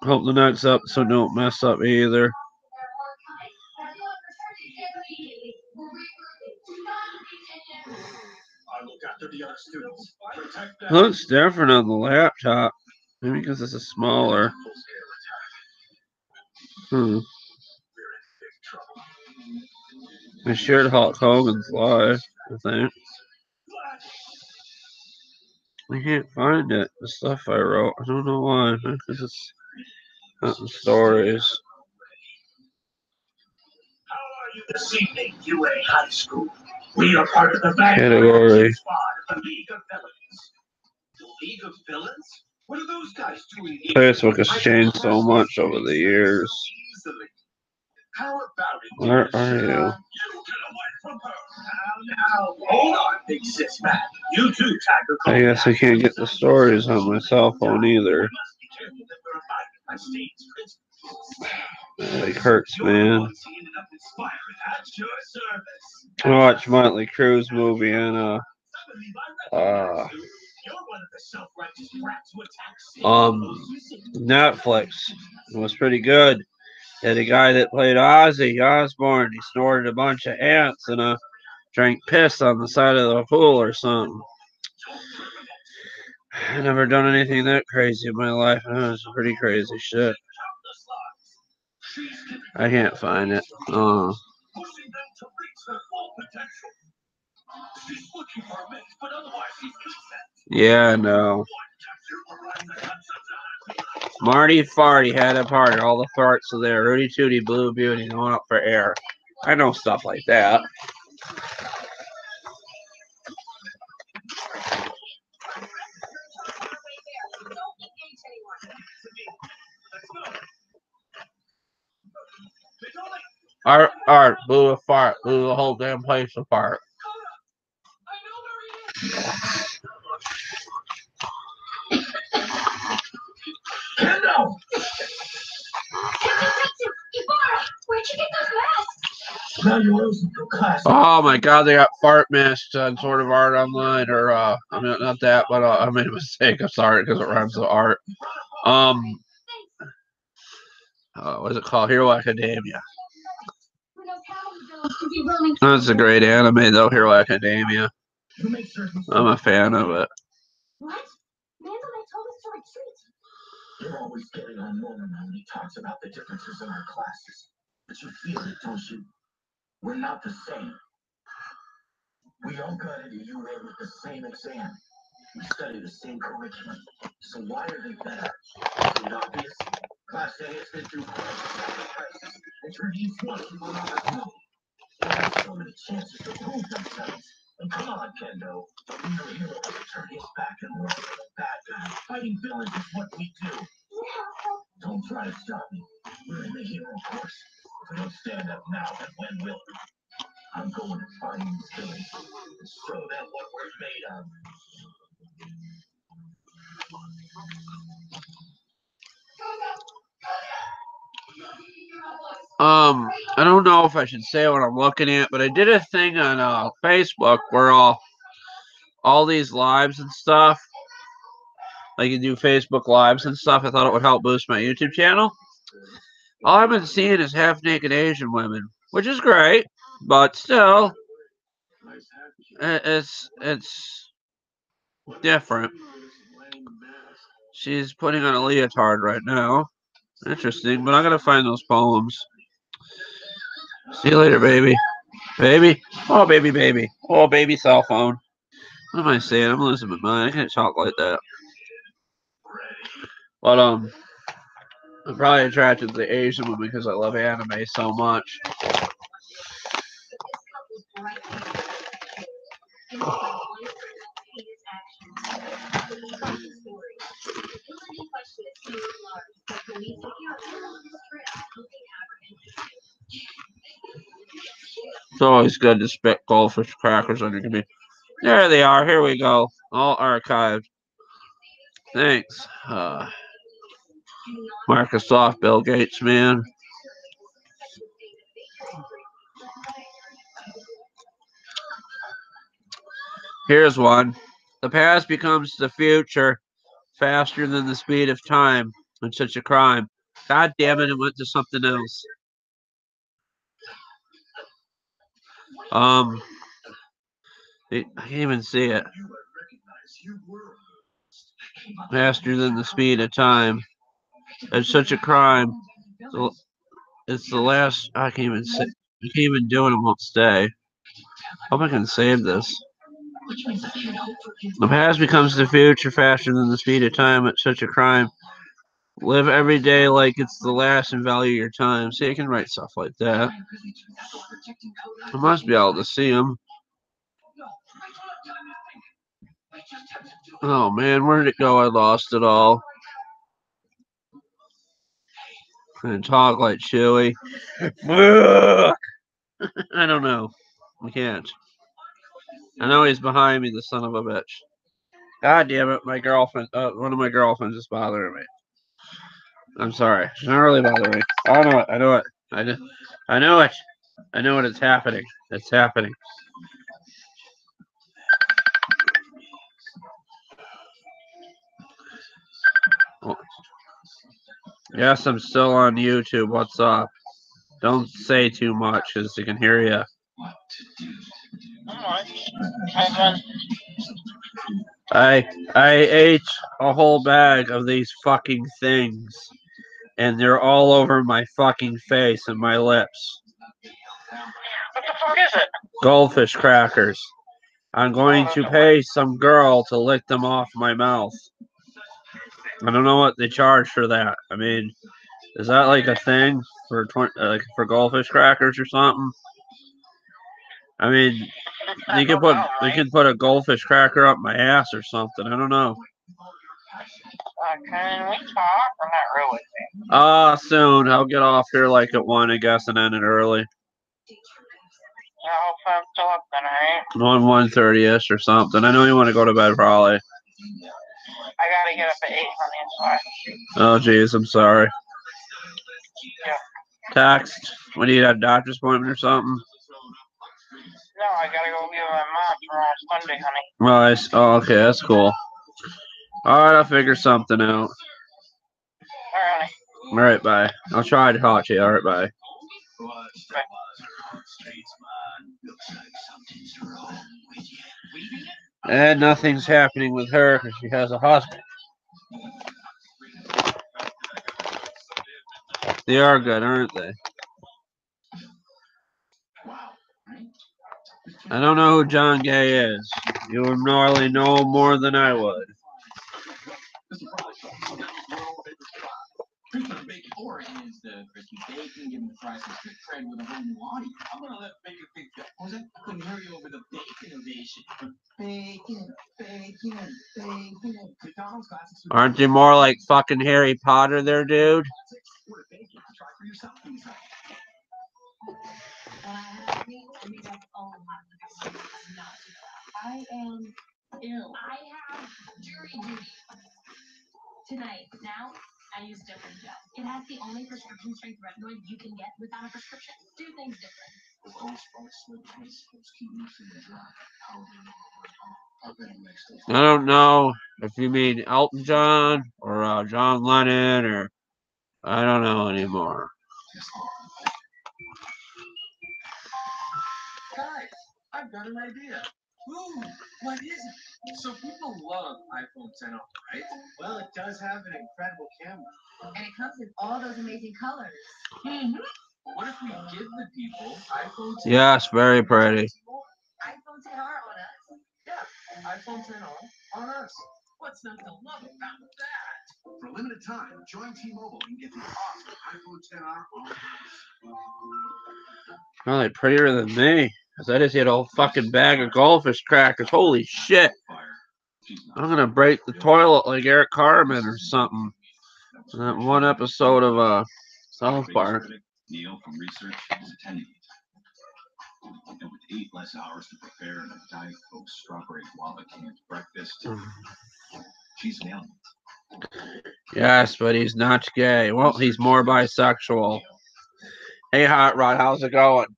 Hope the next episode don't mess up either. Looks different on the laptop. Maybe because this is smaller. I shared Hulk Hogan's live, I think. I can't find it. The stuff I wrote. I don't know why. Because it's not in stories. How are you this evening, UA High School? We are part of the Category. squad of the League of Villains. The League of Villains? What are those guys doing here? Facebook has changed so much over the years. How about it? Where are you? You get away from her. Now, hold on, big sis man. You too, Tiger. I guess I can't get the stories on my cell phone either. That like hurts, man. I watched Motley Crue's movie on Netflix. It was pretty good. Yeah, the guy that played Ozzy Osbourne, he snorted a bunch of ants and drank piss on the side of the pool or something. I've never done anything that crazy in my life. It was pretty crazy shit. I can't find it. Yeah, no. Marty Farty had a part. All the farts are there. Rudy Tooty, Blue Beauty, going up for air. I know stuff like that. Art blew a fart, blew the whole damn place apart. Kendo! Where'd you get those masks? Now you're losing your class. Oh my god, they got fart masks on Sort of Art Online, or I mean not that, but I made a mistake. I'm sorry because it rhymes with art. What is it called? Hero Academia. That's a great anime though, Hero Academia. I'm a fan of it. What? Mandalay told us to retreat. You're always getting on Norman when he talks about the differences in our classes. But you feel it, don't you? We're not the same. We all got into UA with the same exam. We study the same curriculum. So why are they better? Is it obvious? Class A has been through crisis and turned each one into an opportunity. They have so many chances to prove themselves. And come on, Kendo. Being a hero is to turn his back and work with a bad guy. Fighting villains is what we do. Don't try to stop me. We're in the hero course. If we don't stand up now, then when will we? I'm going to find these villains and show them what we're made of. I don't know if I should say what I'm looking at, but I did a thing on Facebook where all these lives and stuff, like you do Facebook lives and stuff. I thought it would help boost my YouTube channel. All I've been seeing is half-naked Asian women, which is great, but still, it's different. She's putting on a leotard right now. Interesting, but I'm gonna find those poems. See you later, baby. Baby? Oh, baby, baby. Oh, baby cell phone. What am I saying? I'm losing my mind. I can't talk like that. But, I'm probably attracted to the Asian woman because I love anime so much. It's always good to spit goldfish crackers on your computer. There they are. Here we go. All archived. Thanks. Microsoft, Bill Gates, man. Here's one. The past becomes the future faster than the speed of time. It's such a crime. God damn it, it went to something else. I can't even see it. Faster than the speed of time. It's such a crime. It's the last. I can't even say. I can't even do it. It won't stay. Hope I can save this. The past becomes the future faster than the speed of time. It's such a crime. Live every day like it's the last and value your time. See, I can write stuff like that. I must be able to see them. Oh man, where did it go? I lost it all. And talk like Chewy. I don't know. I can't. I know he's behind me, the son of a bitch. God damn it, my girlfriend. One of my girlfriends is bothering me. I'm sorry. She's not really bothering me. I know it. I know it. I know it. I know it. It's happening. It's happening. Well, yes, I'm still on YouTube. What's up? Don't say too much because they can hear you. I ate a whole bag of these fucking things, and they're all over my fucking face and my lips. What the fuck is it? Goldfish crackers. I'm going to pay some girl to lick them off my mouth. I don't know what they charge for that. I mean, is that like a thing for for goldfish crackers or something? I mean, you can put a goldfish cracker up my ass or something. I don't know. Can we talk or not really? Soon. I'll get off here like at 1, I guess, and end it early. I hope I'm still up then, right? 1:30ish or something. I know you want to go to bed probably. I gotta get up at 8, honey. Oh, jeez, I'm sorry. Yeah. Text. We need a doctor's appointment or something. No, I gotta go get my mom tomorrow Sunday, honey. Nice. Oh, okay, that's cool. Alright, I'll figure something out. Alright, honey. Alright, bye. I'll try to talk to you. Alright, bye. Bye. And nothing's happening with her because she has a husband. They are good, aren't they? I don't know who John Gay is. You would normally know more than I would. Is the crispy bacon, giving the fries some strict cred with a whole new audience. I'm gonna let Bacon think that. Was it? I couldn't hear you over the bacon ovation. Bacon, bacon, bacon. McDonald's classics. Aren't they more like fucking Harry Potter there, dude? Try for yourself. I am ill. I have jury duty tonight. Now I use different gel. It has the only prescription strength retinoid you can get without a prescription. Do things different. I don't know if you mean Elton John or John Lennon or I don't know anymore. Guys, I've got an idea. Ooh, what is it? So people love iPhone 10, right? Well, it does have an incredible camera. And it comes in all those amazing colors. What if we give the people iPhone 10? Yes, very pretty. iPhone 10R on us. Yeah, iPhone 10R on us. What's not to love about that? For a limited time, join T-Mobile and get the awesome iPhone 10R on us. Probably prettier than me. Because I just ate a whole fucking bag of goldfish crackers. Holy shit. I'm going to break the toilet like Eric Carmen or something. In that one episode of South Park. Neil from research is attending. And with 8 less hours to prepare and a Diet Coke strawberry guava canned breakfast, she's nailing it. Yes, but he's not gay. Well, he's more bisexual. Hey, Hot Rod, how's it going?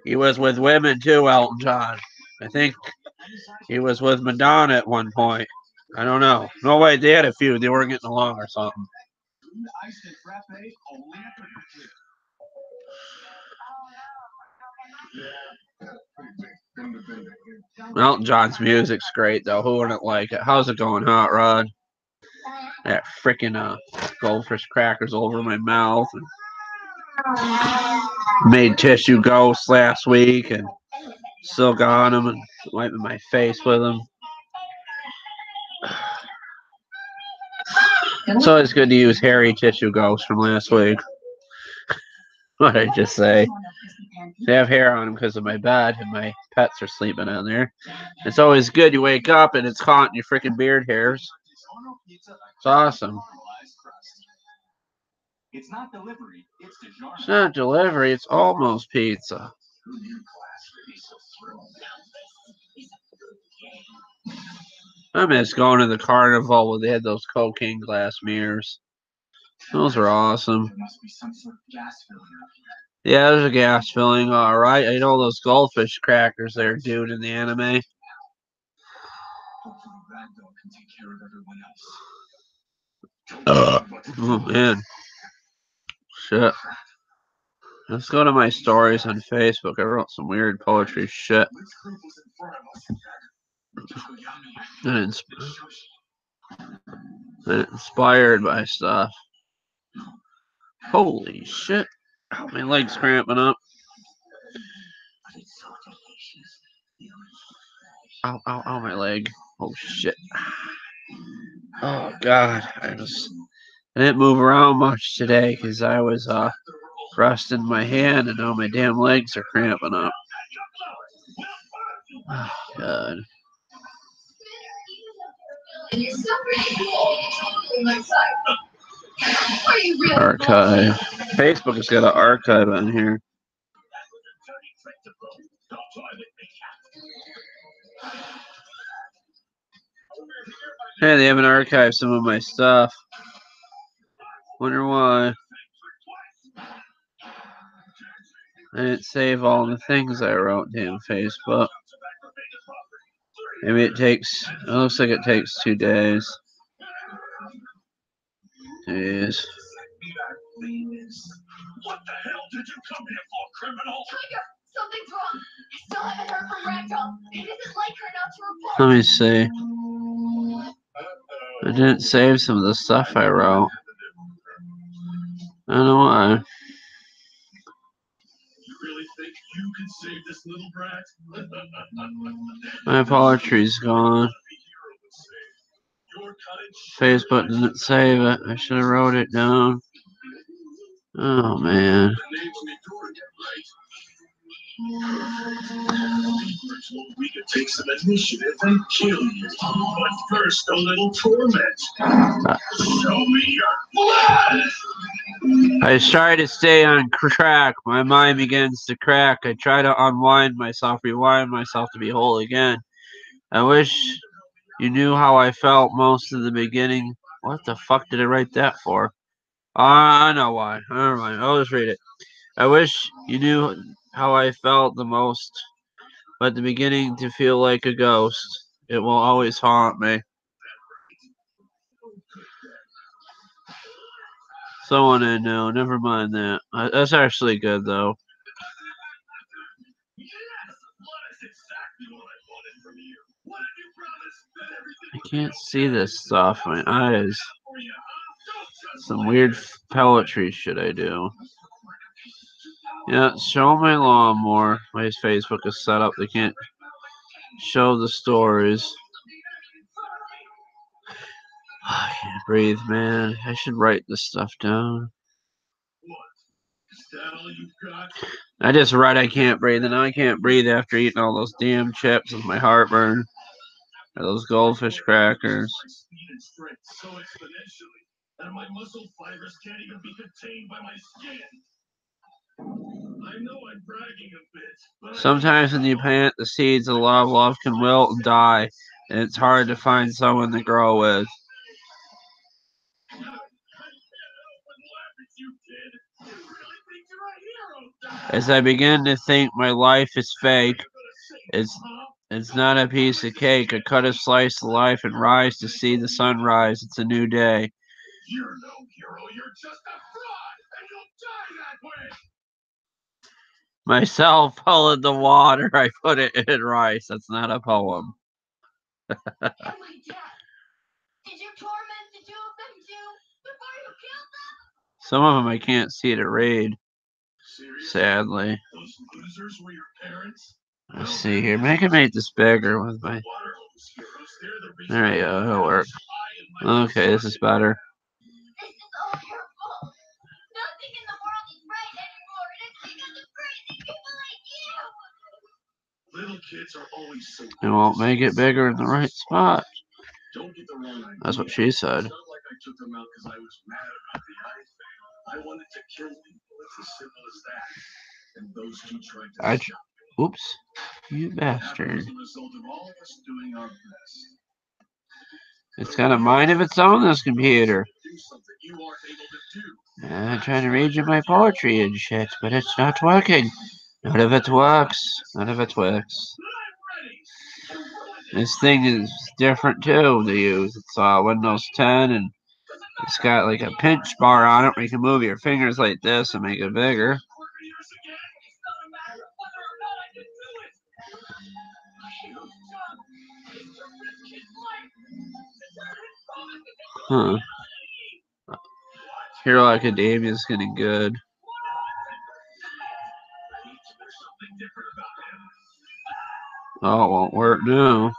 He was with women too, Elton John. I think he was with Madonna at one point. I don't know. No way, they had a few. They were getting along or something. Elton John's music's great, though. Who wouldn't like it? How's it going, Hot Rod? That freaking goldfish crackers over my mouth. And made tissue ghosts last week and still got them and wiping my face with them. It's always good to use hairy tissue ghosts from last week. What did I just say? They have hair on them because of my bed and my pets are sleeping on there. It's always good. You wake up and it's caught in your freaking beard hairs. It's awesome. It's not delivery. It's almost pizza. I miss going to the carnival where they had those cocaine glass mirrors. Those were awesome. Yeah, there's a gas filling. All right. I know those goldfish crackers there, dude, in the anime. Oh, man. Shit. Let's go to my stories on Facebook. I wrote some weird poetry shit. And inspired by stuff. Holy shit. Oh, my leg's cramping up. Ow, ow, ow, my leg. Oh, shit. Oh, God. I didn't move around much today because I was resting my hand and now my damn legs are cramping up. Oh, God. Archive. Facebook has got an archive on here. Hey, they haven't archived some of my stuff. Wonder why. I didn't save all the things I wrote to Facebook. Maybe it takes, it looks like it takes 2 days. Jeez. What the hell did you come here for, criminal? Tiger, something's wrong. I still haven't heard from Ragdoll. He doesn't like her not to report. Let me see. I didn't save some of the stuff I wrote. I don't know why. You really think you can save this little brat? My poetry's gone. Facebook didn't save it. I should have wrote it down. Oh, man. We could take some initiative and kill you. But first, a little torment. Show me your blood! I try to stay on track. My mind begins to crack. I try to unwind myself, rewind myself to be whole again. I wish you knew how I felt most of the beginning. What the fuck did I write that for? I know why. Never mind. I'll just read it. I wish you knew how I felt the most, but the beginning to feel like a ghost. It will always haunt me. Someone I know. Never mind that. That's actually good, though. I can't see this stuff. My eyes. Some weird poetry should I do? Yeah, show my lawnmower. My Facebook is set up. They can't show the stories. I can't breathe, man. I should write this stuff down. I just read I can't breathe, and now I can't breathe after eating all those damn chips with my heartburn. Or those goldfish crackers. And my muscle fibers can't even be contained by my skin. Sometimes when you plant the seeds of love, love can wilt and die, and it's hard to find someone to grow with. As I begin to think my life is fake, it's not a piece of cake. I cut a slice of life and rise to see the sunrise. It's a new day. You're no hero, you're just a fraud, and you'll die that way! Myself fell in the water. I put it in rice. That's not a poem. Hey, Dad. Did you torment the two of them too before you killed them? Some of them I can't see to read, Seriously? sadly. Those losers were your parents? Let's see here. Maybe I can make this bigger with my... Water hose heroes, they're the reason There we go. That'll work. Okay, this is better. This is all your fault. Nothing in the world is right anymore, and it's because of crazy people like you. Little kids are always so It won't make it bigger in the right spot. Don't get the wrong idea. That's what she said. It's not like I took them out because I was mad about the eye thing. I wanted to kill people. It's as simple as that. And those two tried to stop me. Oops. You bastard. As a result of all of us doing our best. It's got a mind of its own, this computer. Do something you aren't able to do. I'm trying to read you my poetry and shit, but it's not working. None of it works. None of it works. This thing is different too to use. It's Windows 10 and it's got like a pinch bar on it where you can move your fingers like this and make it bigger. Huh. Hero Academia is getting good. Oh, it won't work now.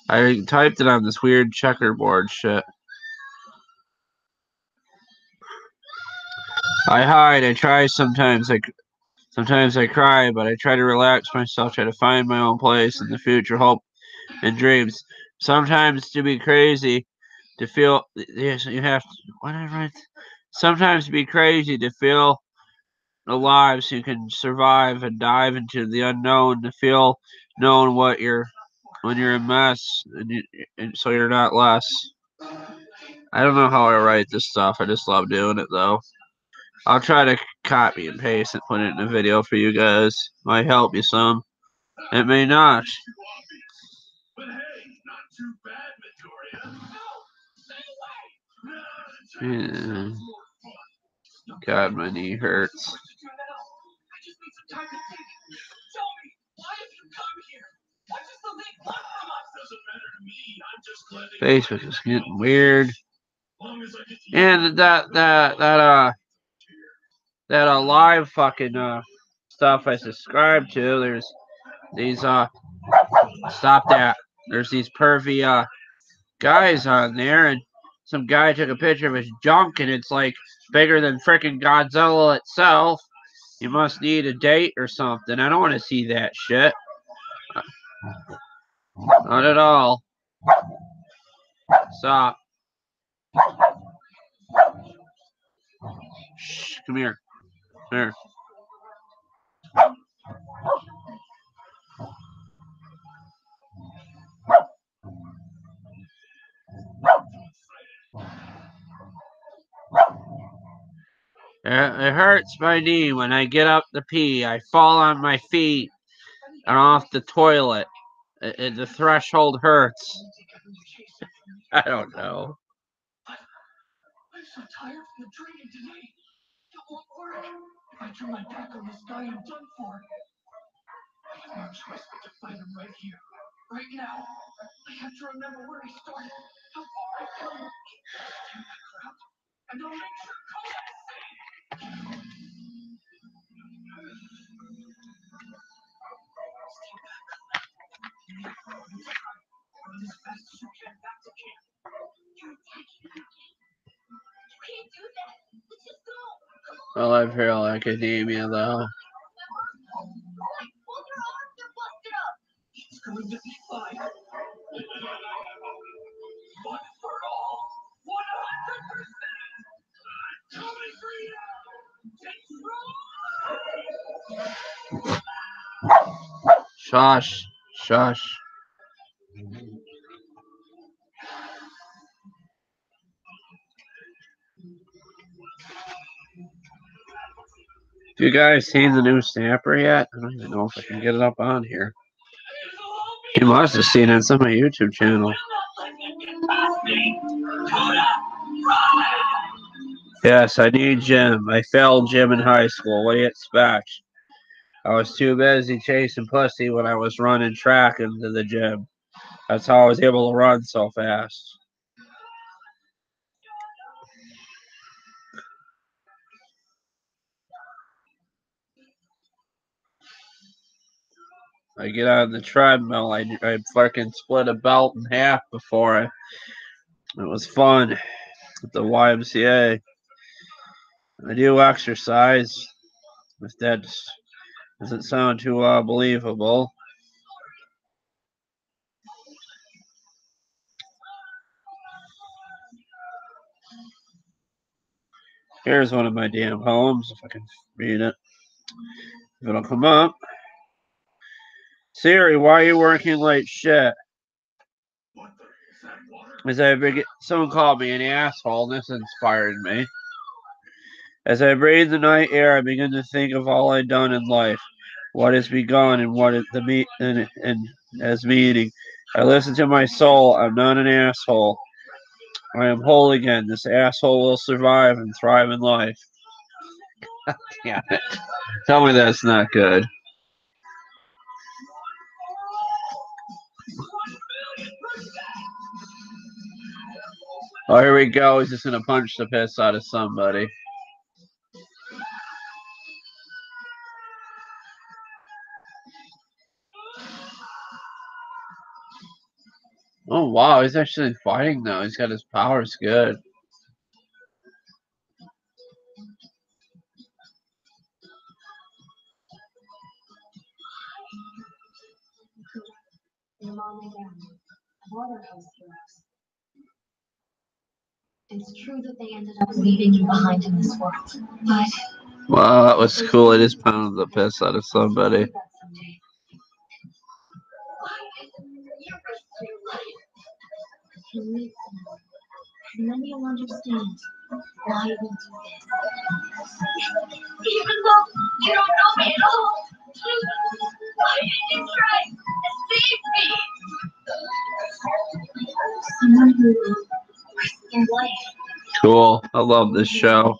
I typed it on this weird checkerboard shit. I hide. I try sometimes. Sometimes I cry, but I try to relax myself. Try to find my own place in the future, hope and dreams. Sometimes to be crazy, to feel. Yes, you have to. What did I write? Sometimes to be crazy to feel alive, so you can survive and dive into the unknown. To feel known what you're when you're a mess, and so you're not less. I don't know how I write this stuff. I just love doing it though. I'll try to copy and paste and put it in a video for you guys. Might help you some. It may not. But hey, not too bad, Midoriya. Yeah. God, my knee hurts. I just need some time to think. Tell me, why have you come here? What does the league want from us? Doesn't matter to me. I'm just glad they Facebook is getting weird. long as I get to And that live fucking stuff I subscribe to. There's these stop that. There's these pervy guys on there, and some guy took a picture of his junk, and it's like bigger than frickin' Godzilla itself. You must need a date or something. I don't want to see that shit. Not at all. Stop. Shh, come here. Here. It hurts my knee when I get up to pee. I fall on my feet and off the toilet. The threshold hurts. I don't know. I'm so tired from the training today. It won't work. If I turn my back on this guy, I'm done for. I have no choice but to fight him right here, right now. I have to remember where he started, how far I've come. Stand my ground, and I'll make sure Kodak is safe. Stay back. Run as fast as you can back to camp. You're attacking me. You can't do that. Let's just go. Come on. I love Hero Academia though. Like, both your arms are busted up. It's going to be fine. One for all. 100%. Coming for you. Take roll. Shush. Shush. Have you guys seen the new Snapper yet? I don't even know if I can get it up on here. You must have seen it. It's on my YouTube channel. Yes, I need gym. I failed gym in high school. What do you expect? I was too busy chasing pussy when I was running track into the gym. That's how I was able to run so fast. I get on the treadmill. I fucking split a belt in half before it was fun at the YMCA. I do exercise. If that doesn't sound too believable. Here's one of my damn poems, if I can read it. If it'll come up. Siri, why are you working like shit? Someone called me an asshole, and this inspired me. As I breathe the night air, I begin to think of all I've done in life, what has begun, and what is and as meaning. I listen to my soul. I'm not an asshole. I am whole again. This asshole will survive and thrive in life. Damn it. Tell me that's not good. Oh, here we go. He's just going to punch the piss out of somebody. Oh, wow. He's actually fighting now. He's got his powers good. It's true that they ended up leaving you behind in this world, but wow, that was cool. I just pounded the piss out of somebody. And then you'll understand why we do this. Even though you don't know me at all, why did you try to save me? Someone who risks their life. Cool. I love this show.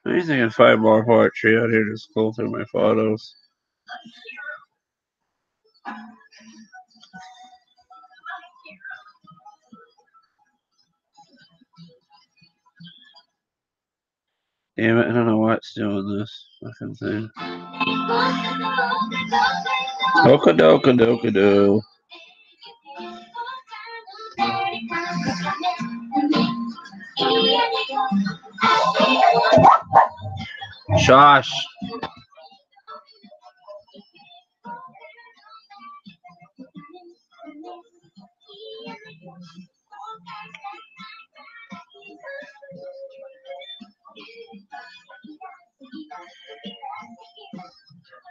Maybe I can find more poetry out here. Just scroll through my photos. Damn it, I don't know what's doing this fucking thing. Oka-doka-doka-doo. Josh.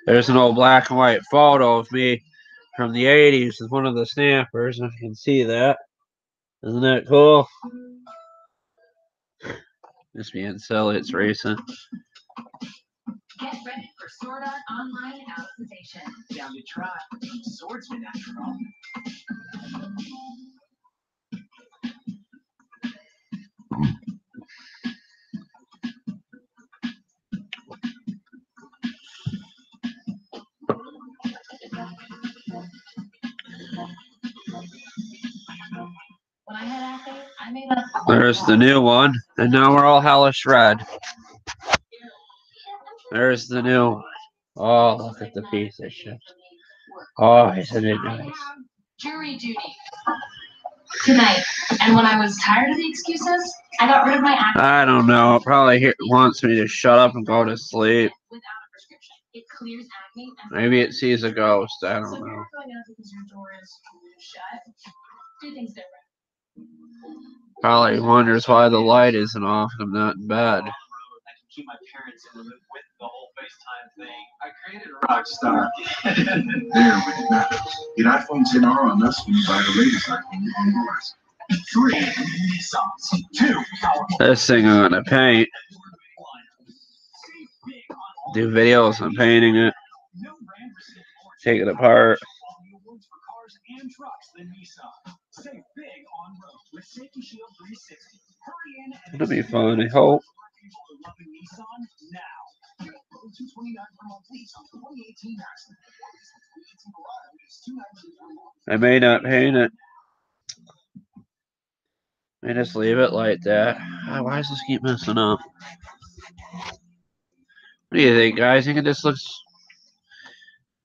There's an old black and white photo of me from the 80s with one of the snappers, if you can see that. Isn't that cool? Just being silly, it's recent. Get ready for Sword Art Online Alicization. Down to try. Swordsman after all. When I had acne, I made up. There's the new one, and now we're all hellish red. There's the new one. Oh, look at the piece of shit. Oh, isn't it nice? Jury duty tonight, and when I was tired of the excuses, I got rid of my acne. I don't know. It probably wants me to shut up and go to sleep. Without a prescription, it clears acne. Maybe it sees a ghost. I don't know. So you're not going out because your door is shut. Do things different. Probably wonders why the light isn't off. I'm not in bed. keep my parents in the loop with the whole FaceTime thing. I created a rock star. There, when it matters. Get iPhone 10R on us when you buy the latest iPhone on yours. 3 Nissans. 2 powerful. This thing I'm gonna paint. Do videos on painting it. Take it apart. It'll be fun, I hope. I may not paint it. I just leave it like that. Why does this keep messing up? What do you think, guys? Think it just looks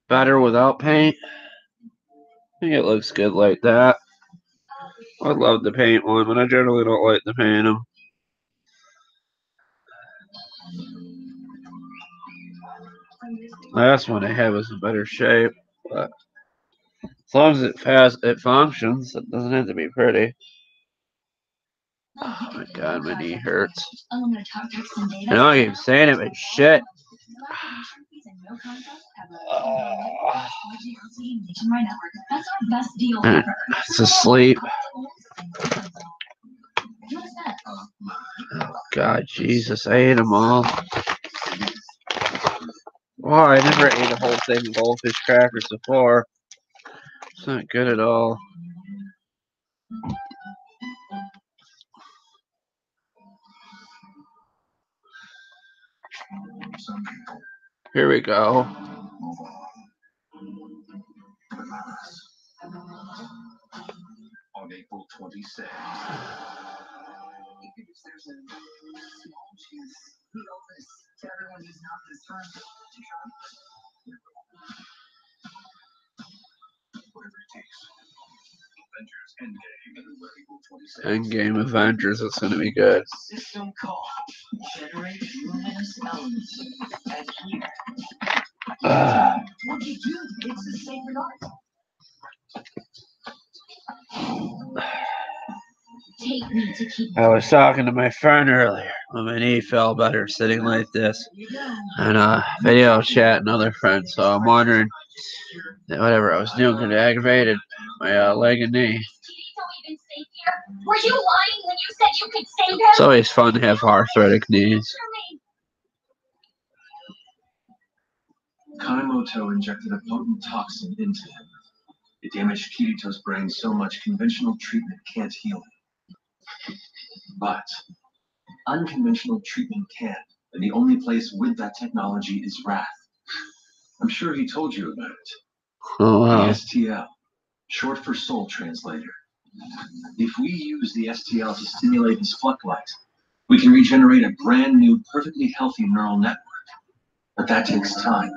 better without paint? I think it looks good like that. I'd love to paint one, but I generally don't like to paint them. Last one I have is in better shape, but as long as it functions, it doesn't have to be pretty. Oh my god, my knee hurts. I know I keep saying it, but shit. It's asleep. Oh god, Jesus, I ate them all. Oh, I never ate a whole thing of goldfish crackers before. It's not good at all. Here we go. On April 26th. Endgame Avengers, it's gonna be good. System call. Generate luminous elements. And here. What do you do? It's the sacred art. I was talking to my friend earlier when my knee felt better sitting like this and video chat and other friends, so I'm wondering that whatever I was doing could have aggravated my leg and knee. Were you lying when you said you could save him? It's always fun to have arthritic knees. Kanemoto injected a potent toxin into him. It damaged Kirito's brain so much conventional treatment can't heal him. But unconventional treatment can, and the only place with that technology is Wrath. I'm sure he told you about it. Oh wow. The STL, short for Soul Translator. If we use the STL to stimulate his flux light, we can regenerate a brand new, perfectly healthy neural network. But that takes time.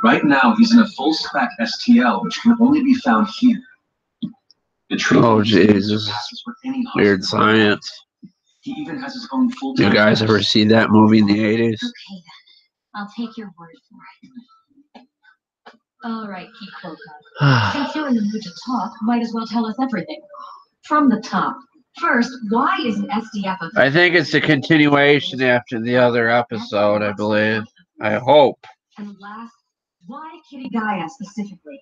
Right now, he's in a full-spec STL, which can only be found here. The Oh Jesus, weird science. He even has his own full-time. You guys ever see that movie in the 80s? Okay then, I'll take your word for it. All right, Kikoko. Since you're in the mood to talk, might as well tell us everything. From the top. First, why is an SDF a... I think it's a continuation after the other episode, I believe. I hope. And last, why Kitty Gaia specifically?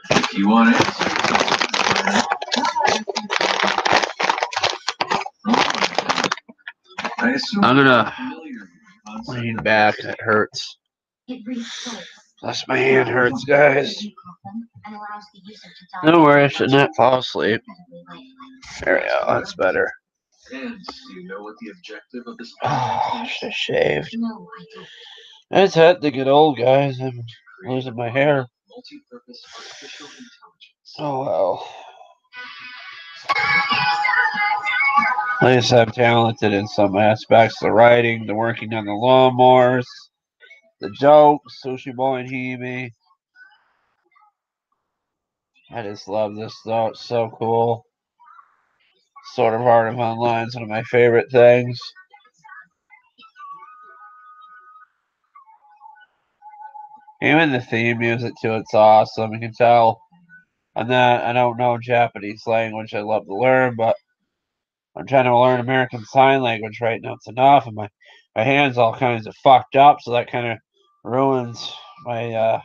If you want it. I assume I'm gonna lean back. It hurts. Plus my hand hurts, guys. Don't worry, I should not fall asleep. There we go. That's better. And do you know what the objective of this Oh, project I is? should have shaved. No, I don't. It's had to get old, guys. I'm losing my hair. Multi-purpose artificial intelligence. Oh well. At least I'm talented in some aspects. The writing, the working on the lawnmowers, the jokes, Sushi Boy and Hebe. I just love this though. It's so cool. Sort of Art of Online is one of my favorite things. Even the theme music to it's awesome. You can tell. I don't know Japanese language. I love to learn, but I'm trying to learn American Sign Language right now. It's enough, and my my hand's all kinds of fucked up, so that kind of ruins my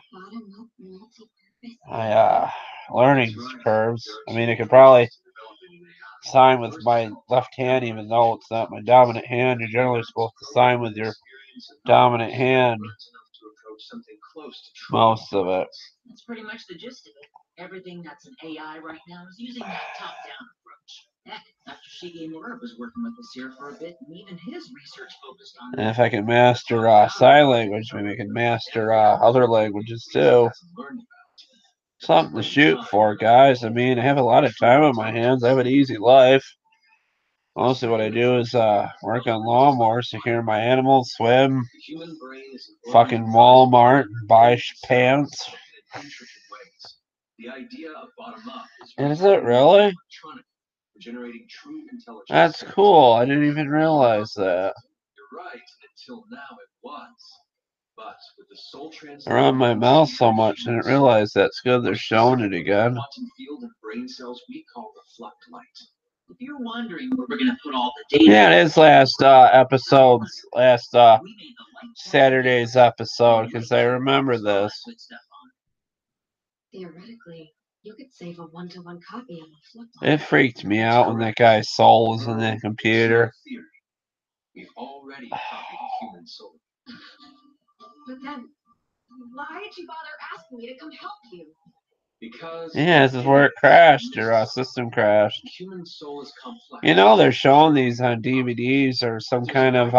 learning curves. I mean, I could probably sign with my left hand, even though it's not my dominant hand. You're generally supposed to sign with your dominant hand most of it. That's pretty much the gist of it. Everything that's an AI right now is using that top-down approach. Heck, Dr. Shigemura was working with us here for a bit, and even his research focused on. And if I can master sign language, maybe I can master other languages too. Something to shoot for, guys. I mean, I have a lot of time on my hands. I have an easy life. Mostly what I do is work on lawnmowers, take care of my animals, swim, fucking Walmart, buy pants. And is it really? That's cool. I didn't even realize that. I run my mouth so much, I didn't realize that's good. They're showing it again. If you're wondering where we're gonna put all the data. Yeah, it is last Saturday's episode, because I remember this. Theoretically, you could save a one-to-one copy of the flip. It freaked me out when that guy's soul was in the computer. We've already copied a human soul. But then, why did you bother asking me to come help you? Because yeah, this is where it crashed. Your system crashed. Human soul is complex. You know, they're showing these on DVDs or some kind of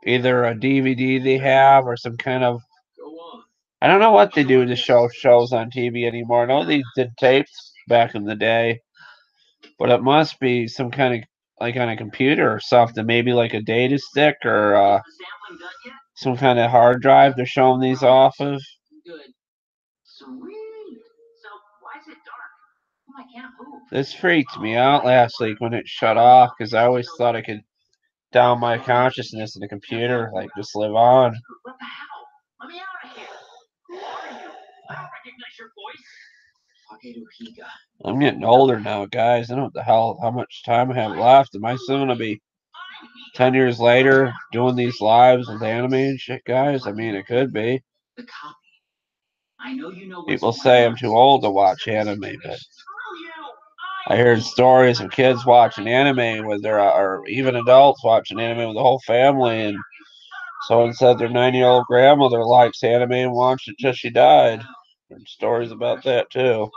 either a DVD they have or some kind of. I don't know what they do to show shows on TV anymore. I know they did tapes back in the day, but it must be some kind of like on a computer or something. Maybe like a data stick or some kind of hard drive they're showing these off of. Good. Sweet. So why is it dark? Oh, I can't move. This freaked me out last week when it shut off because I always thought I could down my consciousness in the computer, like just live on. What the hell? Let me out of here. Who are you? I don't recognize your voice. I'm getting older now, guys. I don't know what the hell, how much time I have left. Am I soon gonna be 10 years later doing these lives with anime and shit, guys? I mean, it could be. The copy. I know you know. People say I'm too old to watch anime, but I heard stories of kids watching anime with their, or even adults watching anime with the whole family, and someone said their 9-year-old grandmother likes anime and watched it till she died. Heard stories about that too.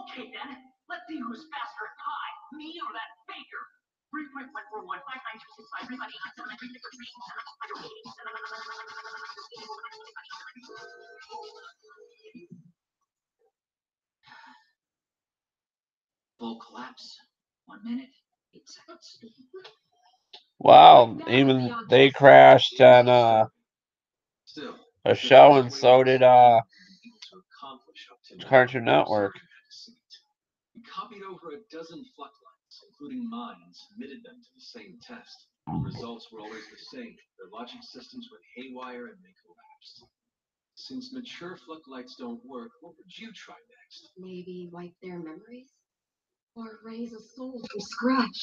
Okay then, let's see who's faster at pie, me or that baker. 3.159966793. Full collapse. 1 minute, 8 seconds. Wow, even they crashed on a show, and so did Cartoon Network. We copied over a dozen floodlights, including mine, and submitted them to the same test. The results were always the same. Their logic systems went haywire and they collapsed. Since mature floodlights don't work, what would you try next? Maybe wipe their memories? Or raise a soul from scratch?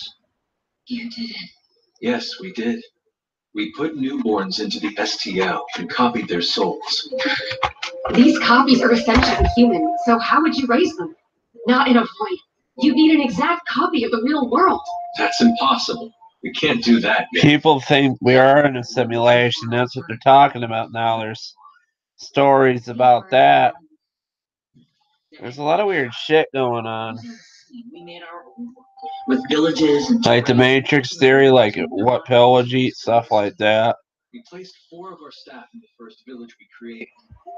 You did it. Yes, we did. We put newborns into the STL and copied their souls. These copies are essentially human, so how would you raise them? Not in a void. You need an exact copy of the real world. That's impossible. We can't do that yet. People think we are in a simulation. That's what they're talking about now. There's stories about that. There's a lot of weird shit going on. With villages and like the Matrix theory, like what pill would you eat, stuff like that. We placed 4 of our staff in the first village we created.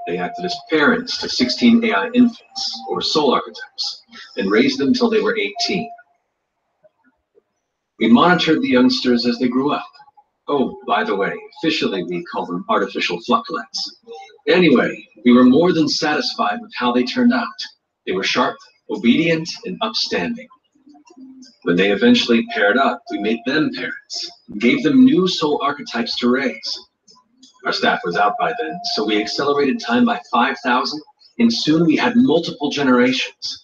They acted as parents to 16 AI infants, or soul archetypes, and raised them till they were 18. We monitored the youngsters as they grew up. Oh, by the way, officially we call them artificial floodlights. Anyway, we were more than satisfied with how they turned out. They were sharp, obedient, and upstanding. When they eventually paired up, we made them parents, and gave them new soul archetypes to raise. Our staff was out by then, so we accelerated time by 5,000, and soon we had multiple generations.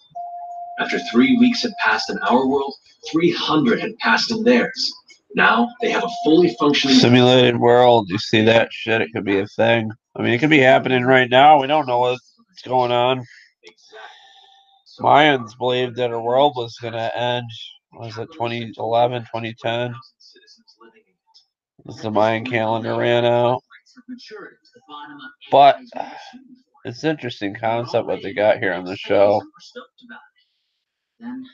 After 3 weeks had passed in our world, 300 had passed in theirs. Now they have a fully functioning simulated world. You see that shit? It could be a thing. I mean, it could be happening right now. We don't know what's going on. Mayans believed that our world was going to end. Was it 2011, 2010? As the Mayan calendar ran out. But it's an interesting concept what they got here on the show. Then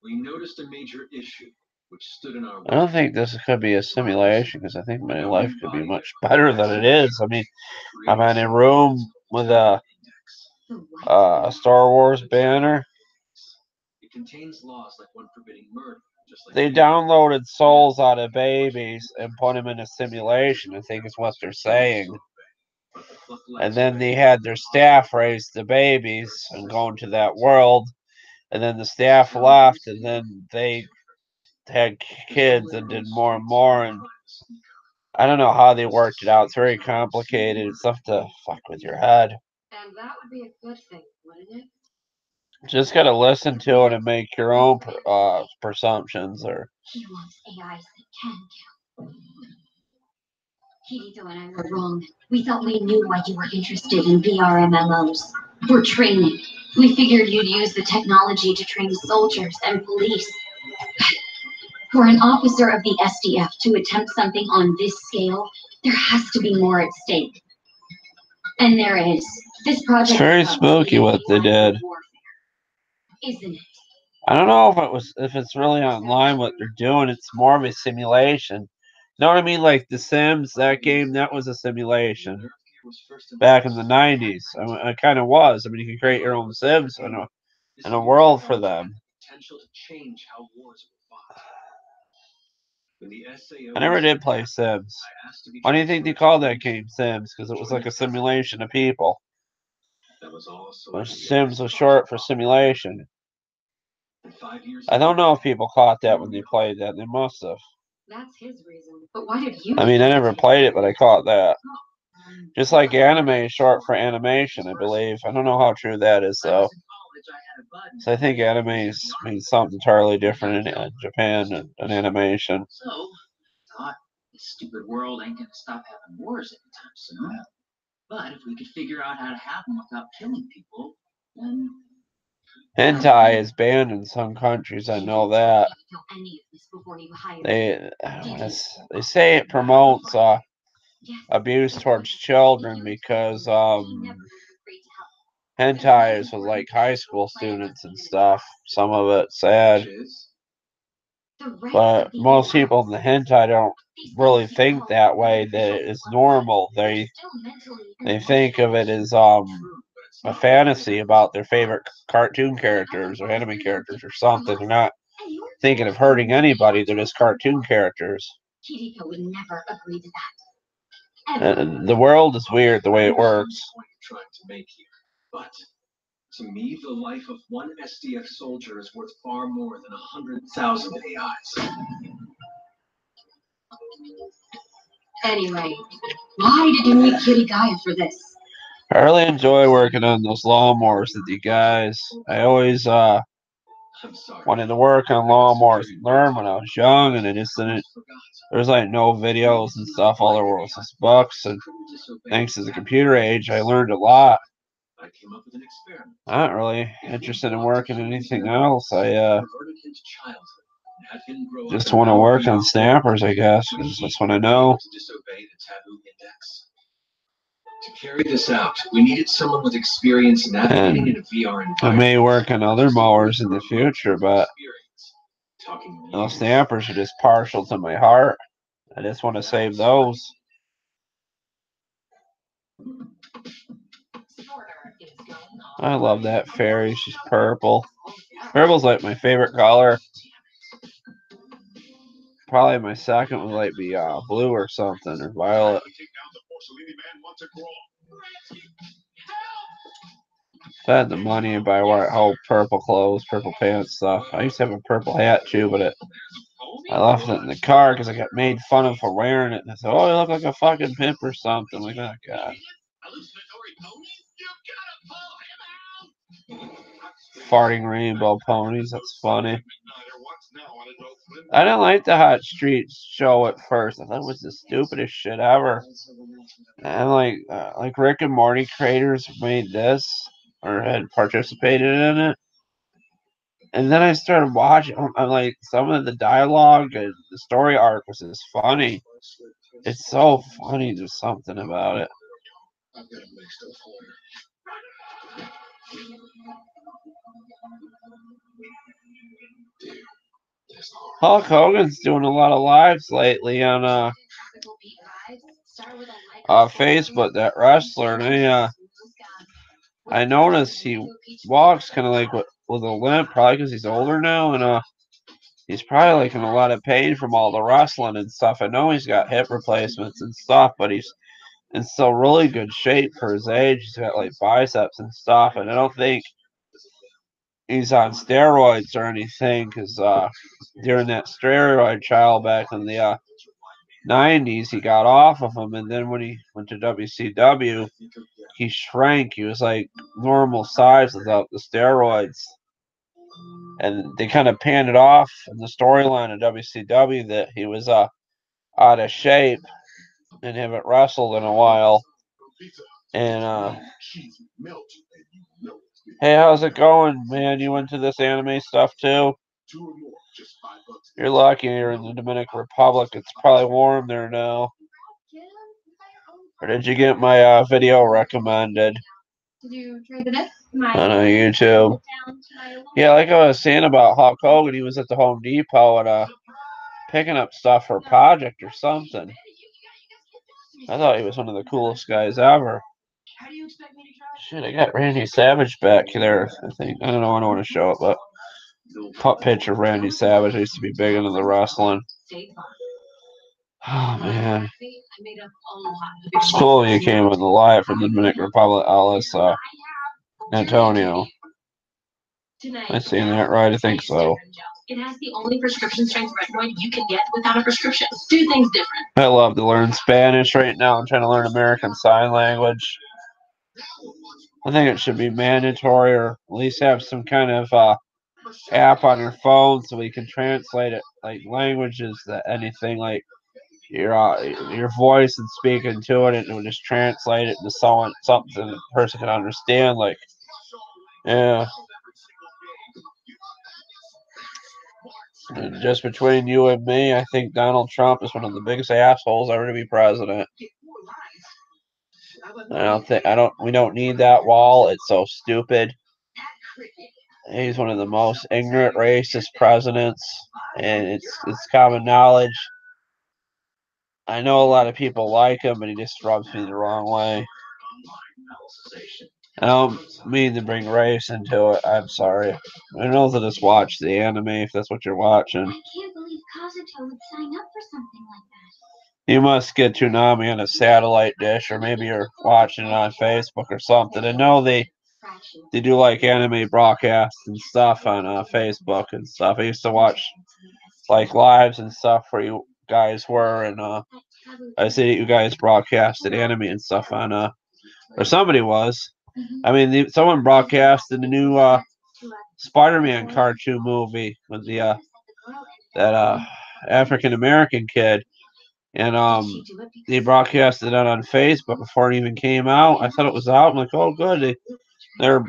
we noticed a major issue which stood in our way. I don't think this could be a simulation because I think my life could be much better than it is. I mean, I'm in a room with a Star Wars banner. It contains laws like one forbidding murder. They downloaded souls out of babies and put them in a simulation, I think is what they're saying. And then they had their staff raise the babies and go into that world. And then the staff left, and then they had kids and did more and more. And I don't know how they worked it out. It's very complicated. It's stuff to fuck with your head. And that would be a good thing, wouldn't it? Just gotta listen to it and make your own presumptions. Or He wants AIs that can kill. Kirito and I were wrong. We thought we knew why you were interested in VR MMOs. We're training. We figured you'd use the technology to train soldiers and police. For an officer of the SDF to attempt something on this scale, there has to be more at stake. And there is. This project it's very spooky what they did. Isn't it? I don't know if it's really online what they're doing. It's more of a simulation. You know what I mean? Like The Sims, that game, that was a simulation back in the 90s. I mean, it kind of was. I mean, you can create your own Sims in a world for them. I never did play Sims. Why do you think they called that game Sims? Because it was like a simulation of people. But Sims was short for simulation. I don't know if people caught that when they played that. They must have. That's his reason. But why did you? I mean, I never played it, but I caught that. Just like anime is short for animation, I believe. I don't know how true that is, though. So I think anime means something entirely different in Japan than animation. So, thought this stupid world ain't gonna stop having wars anytime soon. But if we could figure out how to have them without killing people, then Hentai is banned in some countries. I know that. They say it promotes abuse towards children because hentai is with like high school students and stuff. Some of it's sad. But most people in the hentai don't really think that way, that it's normal. They think of it as a fantasy about their favorite cartoon characters or anime characters or something. They're not thinking of hurting anybody. They're just cartoon characters. Kirito would never agree to that. And the world is weird the way it works. But to me, the life of one SDF soldier is worth far more than 100,000 AIs. Anyway, why did you meet Kirigaya for this? I really enjoy working on those lawnmowers with you guys. I always wanted to work on lawnmowers and learn when I was young, and I just didn't. There's like no videos and stuff. All there was books, and thanks to the computer age, I learned a lot. Not really interested in working anything else. I just want to work on snappers, I guess, because that's what I know. To carry this out, we needed someone with experience navigating in a VR environment. I may work on other mowers in the future, but those snappers are just partial to my heart. I just want to save those. I love that fairy. She's purple. Purple's like my favorite color. Probably my second would like be blue or something, or violet. If I had the money, I'd buy whole purple clothes, purple pants stuff. I used to have a purple hat too, but I left it in the car because I got made fun of for wearing it. And I said, "Oh, you look like a fucking pimp or something." Like, oh god. Farting rainbow ponies. That's funny. I didn't like the Hot Streets show at first. I thought it was the stupidest shit ever. And like Rick and Morty creators made this or had participated in it. And then I started watching. I'm like, some of the dialogue and the story arc was just funny. It's so funny. There's something about it. Hulk Hogan's doing a lot of lives lately on Facebook. That wrestler, and I noticed he walks kind of like with a limp, probably because he's older now, and he's probably like in a lot of pain from all the wrestling and stuff. I know he's got hip replacements and stuff, but he's in still really good shape for his age. He's got like biceps and stuff, and I don't think he's on steroids or anything because during that steroid trial back in the 90s, he got off of them, and then when he went to WCW, he shrank. He was like normal size without the steroids. And they kind of panned it off in the storyline of WCW that he was out of shape and haven't wrestled in a while. And hey, how's it going, man? You into this anime stuff too? You're lucky you're in the Dominican Republic. It's probably warm there now. Or did you get my video recommended on YouTube? Yeah, like I was saying about Hulk Hogan, he was at the Home Depot and picking up stuff for a project or something. I thought he was one of the coolest guys ever. Shit, I got Randy Savage back there, I think. I don't know, I don't want to show it, but pup picture of Randy Savage. I used to be big into the wrestling. Oh, man. It's cool you came on the live from the Dominican Republic, Alice Antonio. Am I saying that right? I think so. It has the only prescription strength retinoid you can get without a prescription. Do things different. I love to learn Spanish right now. I'm trying to learn American Sign Language. I think it should be mandatory, or at least have some kind of app on your phone so we can translate it like languages, that anything like your voice and speaking to it, and it would just translate it into something the person can understand. Like, yeah. And just between you and me, I think Donald Trump is one of the biggest assholes ever to be president. We don't need that wall. It's so stupid. He's one of the most ignorant, racist presidents, and it's common knowledge. I know a lot of people like him, but he just rubs me the wrong way. I don't mean to bring race into it. I'm sorry. I know to just watch the anime if that's what you're watching. I can't believe Kazuto would sign up for something like that. You must get Toonami on a satellite dish, or maybe you're watching it on Facebook or something. I know they do like anime broadcasts and stuff on Facebook and stuff. I used to watch like lives and stuff where you guys were, and I see that you guys broadcasted anime and stuff on or somebody was. I mean, someone broadcasted the new Spider-Man cartoon movie with the that African American kid, and they broadcasted it on Facebook before it even came out. I thought it was out. I'm like, oh, good. They're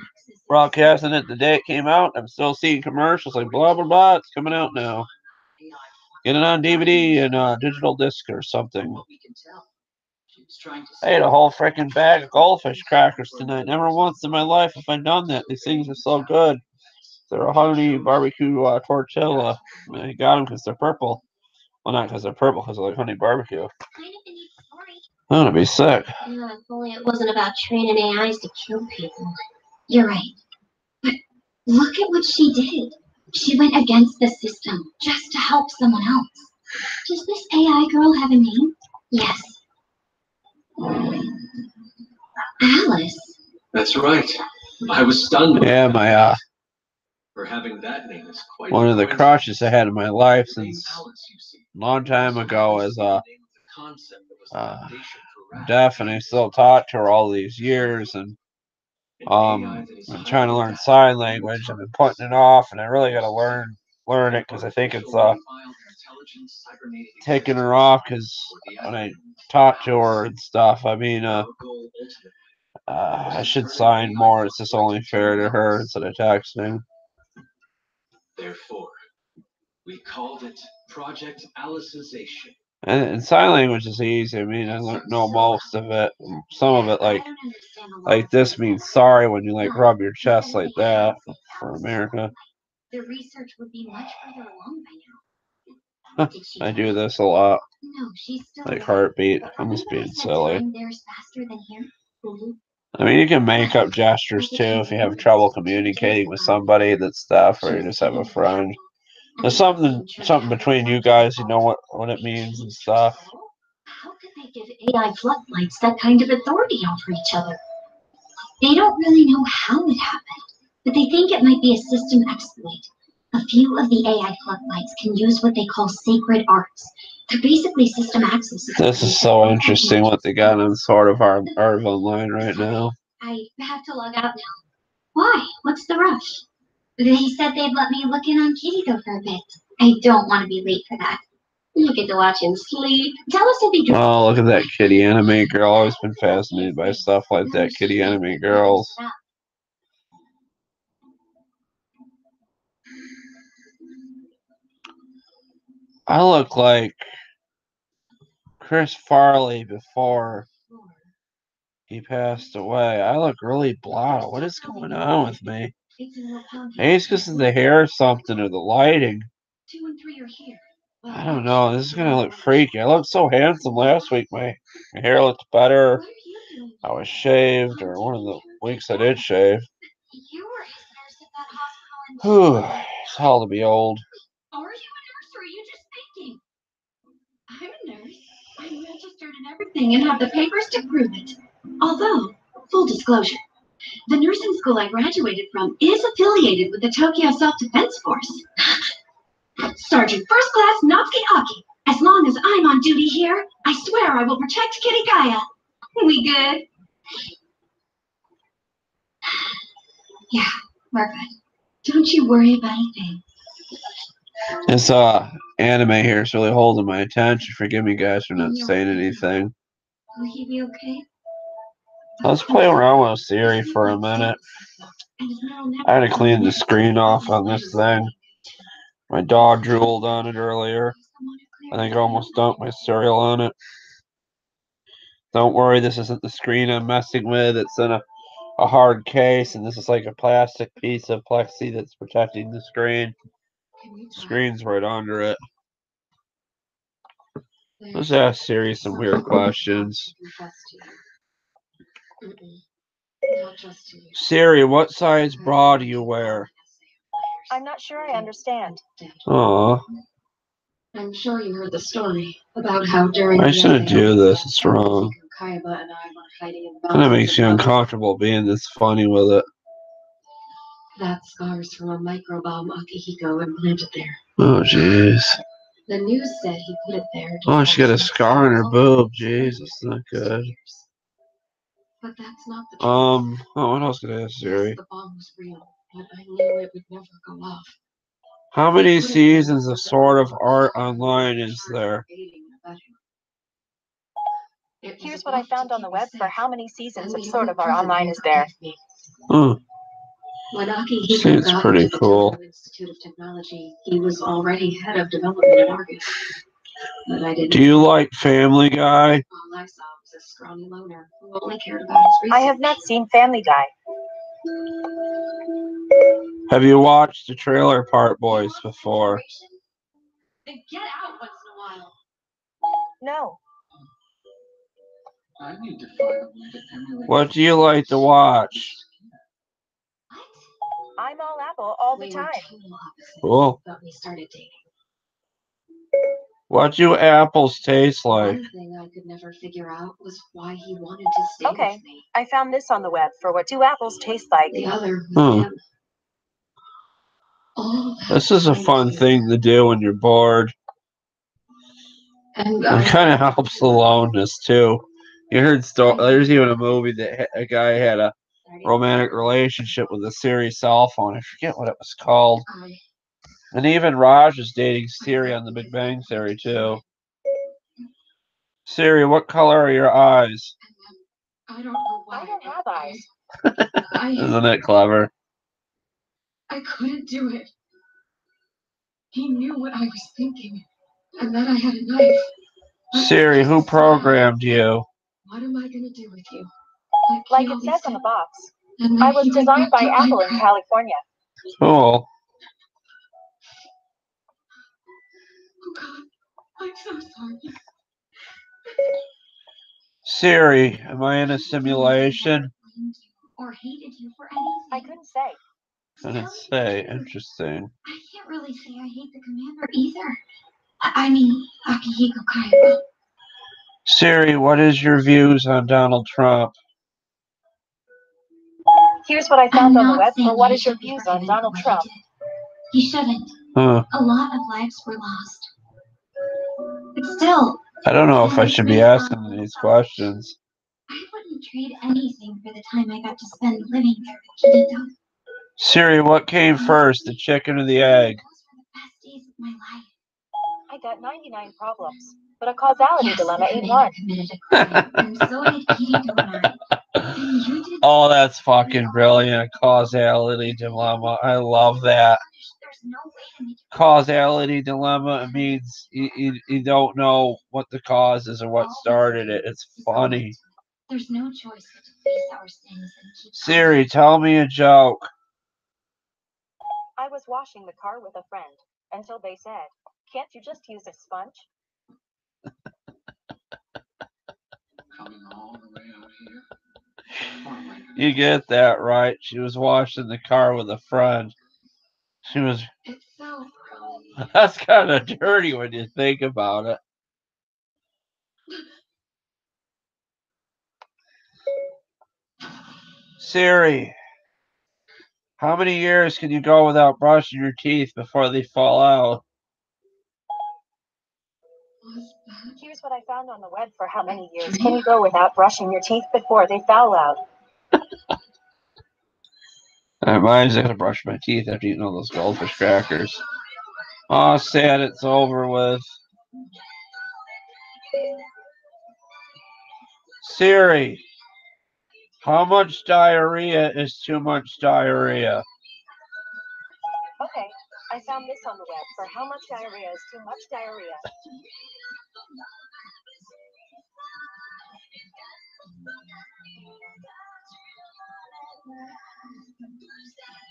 broadcasting it the day it came out. I'm still seeing commercials like blah blah blah. It's coming out now. Get it on DVD and digital disc or something. I ate a whole freaking bag of goldfish crackers tonight. Never once in my life have I done that. These things are so good. They're a honey barbecue tortilla. I got them because they're purple. Well, not because they're purple, because they're like honey barbecue. I'm gonna be sick. Yeah, if only it wasn't about training AIs to kill people. You're right. But look at what she did. She went against the system just to help someone else. Does this AI girl have a name? Yes. Alice. That's right. I was stunned. Yeah, my For having that name is quite one of the crushes I had in my life since a long time ago is deaf, and I still talk to her all these years, and I'm trying to learn sign language. I've been putting it off, and I really got to learn learn it because I think it's taking her off. Because when I talk to her and stuff, I mean, I should sign more. It's just only fair to her instead of texting. Therefore, we called it Project Alicization. And sign language is easy. I mean, I know most of it. Some of it, like this means sorry when you like rub your chest like that for America. The research would be much further along by now. I do this a lot. No, she's still Like heartbeat. I'm just being silly. There's faster than him. I mean, you can make up gestures too if you have trouble communicating with somebody that's deaf or you just have a friend. There's something between you guys, you know what it means and stuff. How could they give AI floodlights that kind of authority over each other? They don't really know how it happened, but they think it might be a system exploit. A few of the AI floodlights can use what they call sacred arts. They're basically system access. This is so interesting what they got on sort of our Art of Online right now. I have to log out now. Why? What's the rush? They said they'd let me look in on Kirito for a bit. I don't want to be late for that. You get to watch him sleep. Tell us if he drew. Oh, look at that kitty anime girl. I've always been fascinated by stuff like that. Kitty anime girls. I look like Chris Farley before he passed away. I look really blonde. What is going on with me? Maybe it's because of the hair or something or the lighting. 2 and 3 are here. I don't know. This is going to look freaky. I looked so handsome last week. My hair looked better. I was shaved, or one of the weeks I did shave. You were his nurse at that hospital in Whew. It's hell to be old. Are you a nurse or are you just thinking? I'm a nurse. I'm registered and everything and have the papers to prove it. Although, full disclosure, the nursing school I graduated from is affiliated with the Tokyo Self-Defense Force. Sergeant First Class Natsuki Aki. As long as I'm on duty here, I swear I will protect Kitty Kaya. We good? Yeah, we're good. Don't you worry about a thing. This anime here is really holding my attention. Forgive me, guys, for not saying anything. Will he be okay? Let's play around with Siri for a minute. I had to clean the screen off on this thing. My dog drooled on it earlier. I think I almost dumped my cereal on it. Don't worry, this isn't the screen I'm messing with. It's in a hard case, and this is like a plastic piece of plexi that's protecting the screen. The screen's right under it. Let's ask Siri some weird questions. Siri, what size bra do you wear? I'm not sure I understand. Aw. I'm sure you heard the story about how during I shouldn't do this. It's wrong. Kaiba and I were hiding in the Kind of makes you uncomfortable being this funny with it. That scar's from a microbomb Akihiko implanted there. Oh, jeez. The news said he put it there. Oh, she got a scar on her boob. Jeez, that's not good. But that's not the Oh, what else could I ask Siri? The bomb was real, but I knew it would never go off. How many seasons of Sword of Art Online is there? Here's what I found on the web for how many seasons of Sword of Art Online is there. When Akihiko Seems got pretty into the cool. Tokyo Institute of Technology, he was already head of development at Argus. But I didn't. Do you like Family Guy? All I saw was a scrawny loner who only cared about his research. I have not seen Family Guy. Have you watched the Trailer Park Boys before? Then get out once in a while. No. I need to find a way to emulate. What do you like to watch? I'm all Apple all the We time. were total opposites, Cool. but we started dating. What do apples taste like? One thing I could never figure out was why he wanted to stay Okay. with me. I found this on the web for what do apples taste like. The other was him. All that This is a time fun here. thing to do when you're bored. And It kind of helps the aloneness too. You heard there's even a movie that a guy had a romantic relationship with a Siri cell phone. I forget what it was called. And even Raj is dating Siri on The Big Bang Theory, too. Siri, what color are your eyes? I don't know why. I don't have eyes. Isn't it clever? I couldn't do it. He knew what I was thinking, and that I had a knife. Siri, who programmed you? What am I gonna do with you? Like it says on the box. And I then was he went designed back by to Apple in Minecraft. California. Cool. Oh God, I'm so sorry. Siri, am I in a simulation? Or hated you for anything. I couldn't say. Couldn't say. Interesting. I can't really say I hate the commander either. I mean, Akihiko Kaiba. Siri, what is your views on Donald Trump? Here's what I found on the not web saying for what he is your should be views on forgiven for Donald what Trump. He shouldn't. Huh. A lot of lives were lost. But still, I don't know if I should be asking these questions. I wouldn't trade anything for the time I got to spend living there with Kirito. Siri, what came first, the chicken or the egg? Those were the best days of my life. I got 99 problems, but a causality dilemma ain't one. Committed a crime, and so did Kirito and I. And you did. Oh, that's fucking brilliant. Causality dilemma. I love that. There's no way to make it. Causality dilemma, it means you don't know what the cause is or what started it. It's funny. There's no choice but to face our sins and keep. Siri, tell me a joke. I was washing the car with a friend until they said, "Can't you just use a sponge?" Coming all the way out here. You get that right. She was washing the car with a friend. She was. It's so funny. That's kind of dirty when you think about it. Siri, how many years can you go without brushing your teeth before they fall out? What's that? Here's what I found on the web for how many years can you go without brushing your teeth before they foul out. Mine's gonna brush my teeth after eating all those goldfish crackers. Oh, sad it's over with. Siri, how much diarrhea is too much diarrhea? Okay, I found this on the web for how much diarrhea is too much diarrhea.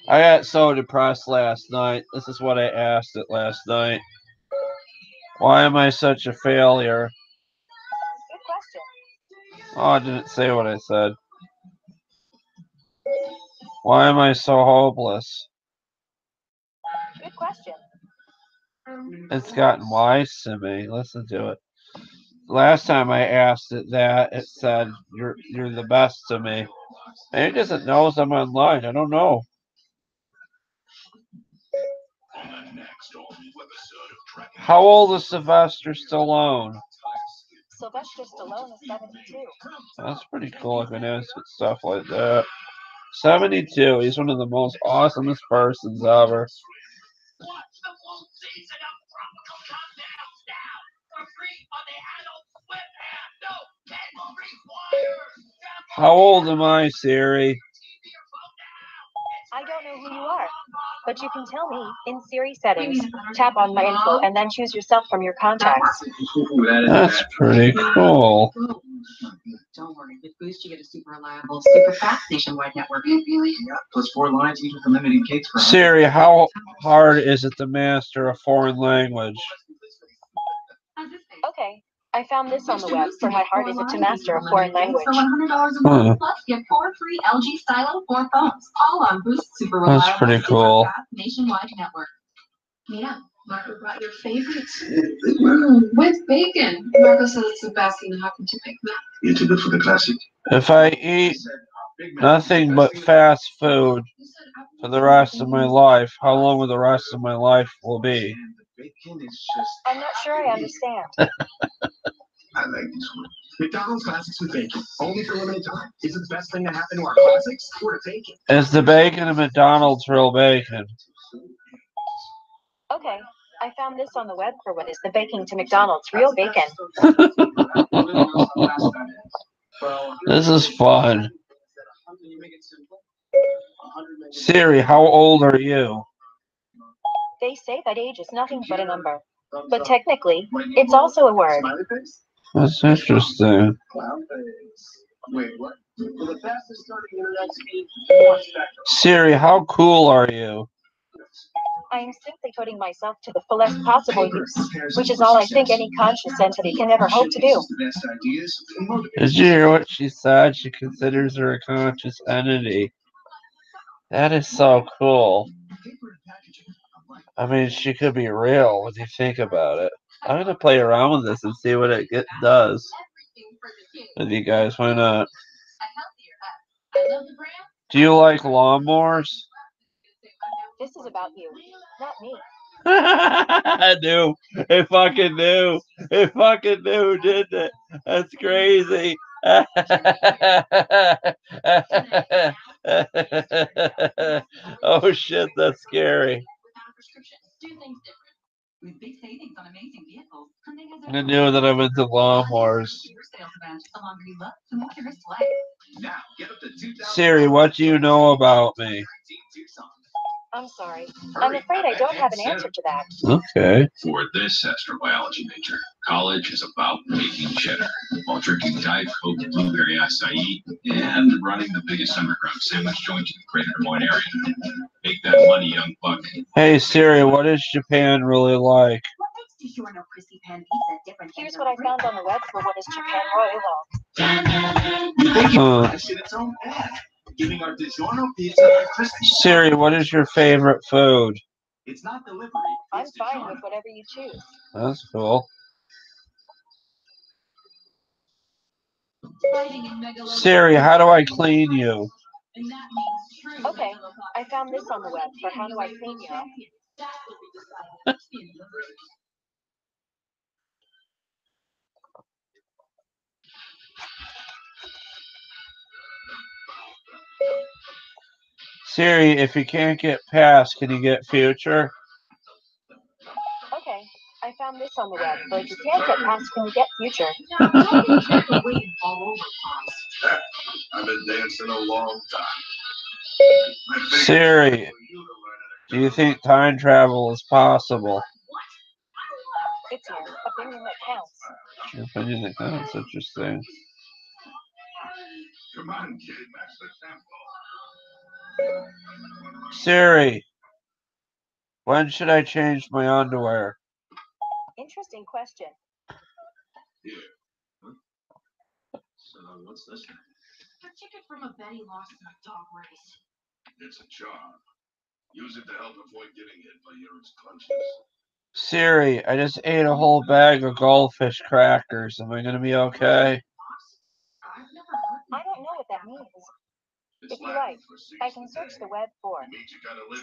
I got so depressed last night. This is what I asked it last night. Why am I such a failure? Good question. Oh, I didn't say what I said. Why am I so hopeless? Good question. It's gotten wise to me. Listen to it. Last time I asked it that, it said, "You're the best to me." Maybe because it knows I'm online. I don't know. How old is Sylvester Stallone? Sylvester Stallone is 72. That's pretty cool. I can ask it stuff like that. 72. He's one of the most awesomest persons ever. Watch the full season of Tropical Countdowns now for free on the Adult Swim app. No cable required. How old am I, Siri? I don't know who you are, but you can tell me in Siri settings. Tap on my info and then choose yourself from your contacts. That's pretty cool. Don't worry, with Boost you get a super reliable, super fast nationwide network. Really? Yeah, plus 4 lines, each with unlimited gigs for. Siri, how hard is it to master a foreign language? Okay, I found this on the web for how hard is it to master a foreign language. For $100 a month, plus get 4 free LG Stylo 4 phones, all on Boost super reliable, That's pretty super cool. fast nationwide network. Mira, Marco brought your favorites. With bacon. Marco says it's the best thing to happen to Big Mac. You're too good for the classic. If I eat nothing but fast food for the rest of my life, how long will the rest of my life will be? I'm not sure I understand. I like this one. McDonald's classics with bacon, only for a limited time. Is it the best thing to happen to our classics or to bacon? Is the bacon in McDonald's real bacon? Okay, I found this on the web for what is the baking to McDonald's real bacon. This is fun. Siri, how old are you? They say that age is nothing but a number. But technically, it's also a word. That's interesting. Wait, what? Well, the fastest starting internet speed. Siri, how cool are you? I am simply putting myself to the fullest possible use, which is all I think any conscious entity can ever hope to do. Did you hear what she said? She considers her a conscious entity. That is so cool. I mean, she could be real when you think about it. I'm going to play around with this and see what it does with you guys. Why not? Do you like lawnmowers? This is about you, not me. I knew. It fucking knew. It fucking knew, didn't it? That's crazy. Oh shit, that's scary. I knew that I'm into lawnmowers. Siri, what do you know about me? I'm sorry. I'm afraid I don't have an answer to that. Okay. For this astrobiology major, college is about making cheddar while drinking Diet Coke, blueberry acai, and running the biggest underground sandwich joint in the greater Des Moines area. Make that money, young buck. Hey Siri, what is Japan really like? Here's what I found on the web for what is Japan royal. You think it's in its own ad, giving our DiGiorno pizza a crispy. Siri, what is your favorite food? It's not delivery. I'm fine with whatever you choose. That's cool. Siri, how do I clean you? Okay, I found this on the web for how do I clean you. Siri, if you can't get past, can you get future? Okay, I found this on the web for if you can't get past, can you get future? I've been dancing a long time. Siri, do you think time travel is possible? It's your opinion that counts. Your opinion that counts. Interesting. Come on, kid, match the tempo. Siri, when should I change my underwear? Interesting question. Here. Huh? So what's this? The ticket from a Betty lost in a dog race. It's a charm. Use it to help avoid getting hit by Yuri's punches. Siri, I just ate a whole bag of goldfish crackers. Am I going to be okay? I don't know what that means. If you like, I can search the web for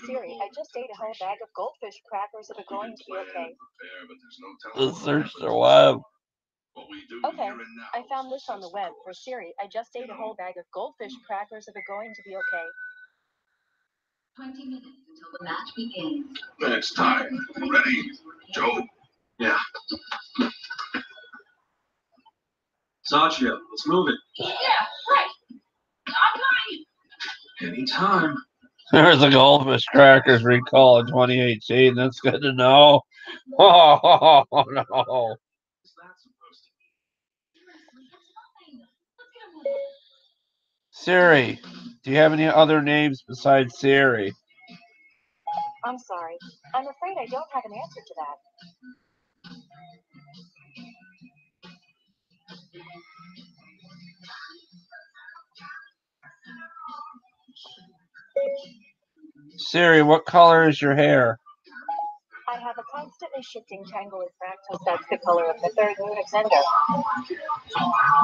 Siri, I just ate a whole bag of goldfish crackers. Is it going to be okay? Let's search the web. Okay, I found this on the web for Siri. I just ate a whole bag of goldfish crackers. Is it going to be okay? 20 minutes until the match begins. It's time. Ready, Joe? Yeah. Sachio, let's move it. Yeah, right. I'm coming. Anytime. There's a goldfish crackers recall in 2018. That's good to know. Oh, no. Siri, do you have any other names besides Siri? I'm sorry. I'm afraid I don't have an answer to that. Siri, what color is your hair? I have a constantly shifting tangle of fractals. That's the color of the third moon of Zenda.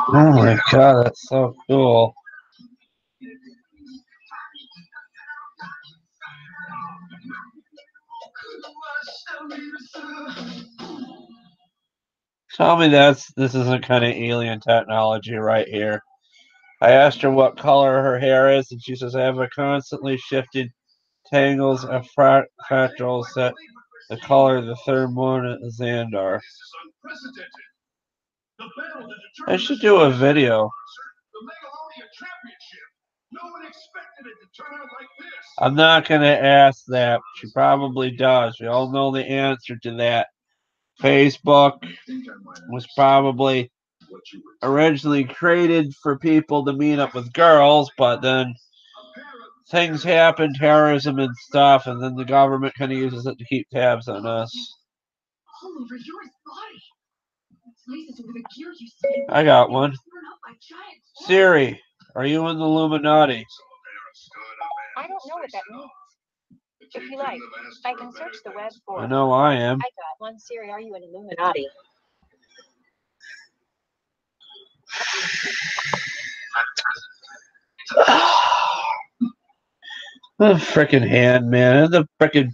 Oh my god, that's so cool. Tell me this isn't kind of alien technology right here. I asked her what color her hair is, and she says, I have a constantly shifting tangles of fractals that the color of the third moon at Xandar. This is unprecedented. The battle to I determine should do a video. the Megalonia Championship. No one expected it to turn out like this. I'm not going to ask that. She probably does. We all know the answer to that. Facebook was probably originally created for people to meet up with girls, but then things happen, terrorism and stuff, and then the government kind of uses it to keep tabs on us. All over your body. Places where the gear used to be. I got one. Torn up by giant claws. Siri, are you in the Illuminati? I don't know what that means. If you like, I can search the web for. I know I am. I got one. Siri, are you an Illuminati? The frickin' hand, man. The frickin'.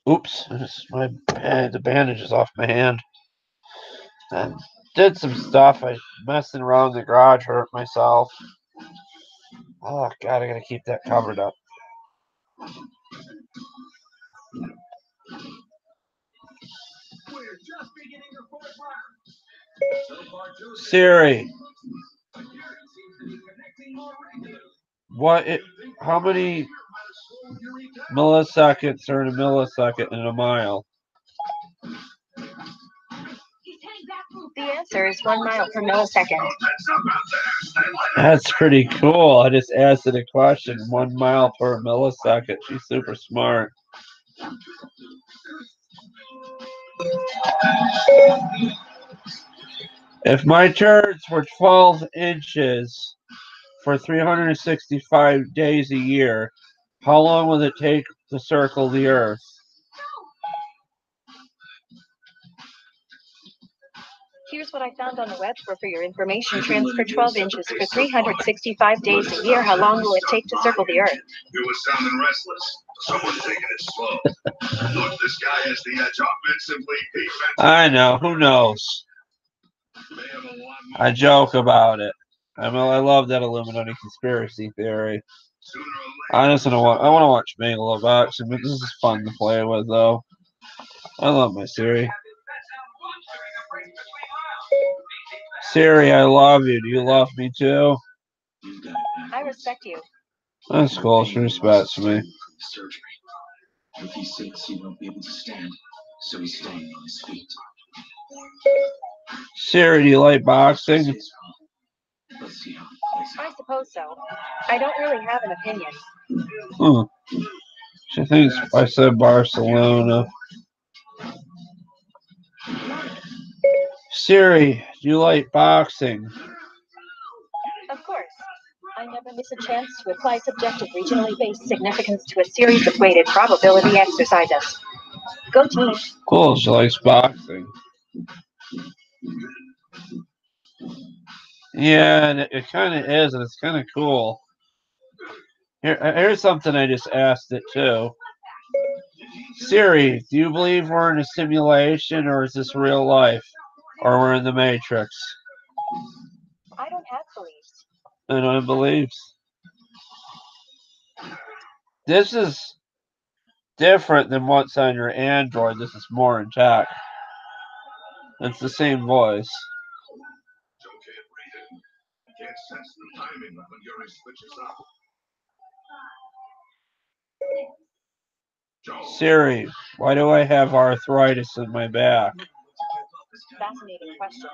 Oops. The bandage is off my hand. I did some stuff. I messing around in the garage, hurt myself. Oh, God, I gotta keep that covered up. Siri. How many milliseconds are in a millisecond in a mile? The answer is 1 mile per millisecond. That's pretty cool. I just asked it a question. 1 mile per millisecond. She's super smart. If my turds were 12 inches for 365 days a year, how long would it take to circle the Earth? Here's what I found on the web for your information. Transfer 12 inches for 365 days a year. How long will it take to circle the Earth? You were sounding restless. Someone's taking it slow. Look, this guy has the edge offensively, defensively. I know. Who knows? I joke about it. I love that Illuminati conspiracy theory. I want to watch Megaloboxing, but this is fun to play with, though. I love my Siri. Siri, I love you. Do you love me too? I respect you. That's cool. She respects me. Surgery. If he's sick, he won't be able to stand, so he's staying on his feet. Siri, do you like boxing? Let's see how it plays out. I suppose so. I don't really have an opinion. She thinks I said Barcelona. Siri, do you like boxing? Of course. I never miss a chance to apply subjective regionally based significance to a series of weighted probability exercises. Go team. Cool, she likes boxing. Yeah, and it kind of is, and it's kind of cool. Here's something I just asked it too. Siri, do you believe we're in a simulation, or is this real life? Or we're in the Matrix? I don't have beliefs. I don't have beliefs. This is different than what's on your Android. This is more intact. It's the same voice. Can't sense the timing when Yuri switches up. Siri, why do I have arthritis in my back? Fascinating question.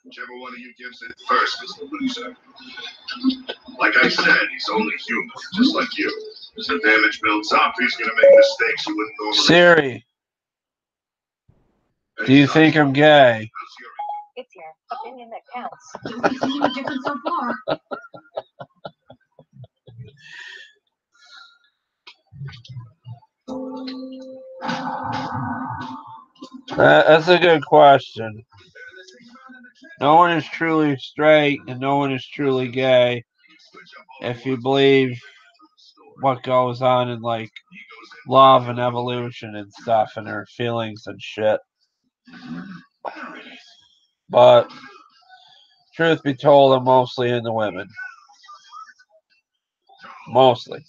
Whichever one of you gives it first is the loser. Like I said, he's only human, just like you. As the damage builds up, he's gonna make mistakes you wouldn't normally. Siri, do you think I'm gay? It's your opinion that counts. Don't see any difference so far. That's a good question. No one is truly straight and no one is truly gay if you believe what goes on in like love and evolution and stuff and their feelings and shit. But Truth be told, I'm mostly into women. Mostly.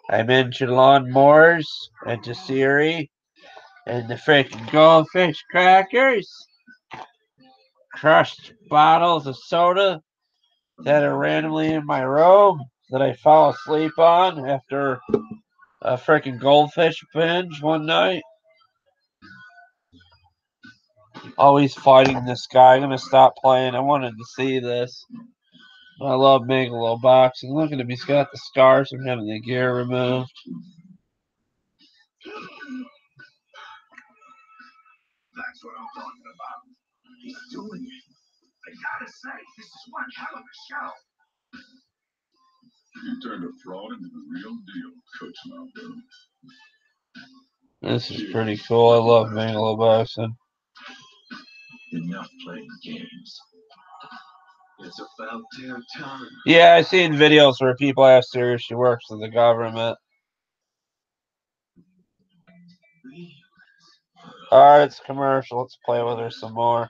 I'm into lawnmowers, into Siri, and the freaking goldfish crackers. Crushed bottles of soda that are randomly in my room that I fall asleep on after a freaking goldfish binge one night. Always fighting this guy. I'm gonna stop playing. I wanted to see this. I love Megalo boxing. Look at him. He's got the scars from having the gear removed. That's what I'm talking about. He's doing it. I gotta say, this is one hell of a show. You turned a fraud into the real deal, Coach Malcolm. This is pretty cool. I love Megalo boxing. Enough playing games. It's about their time. Yeah, I've seen videos where people ask her if she works for the government. Alright, it's commercial. Let's play with her some more.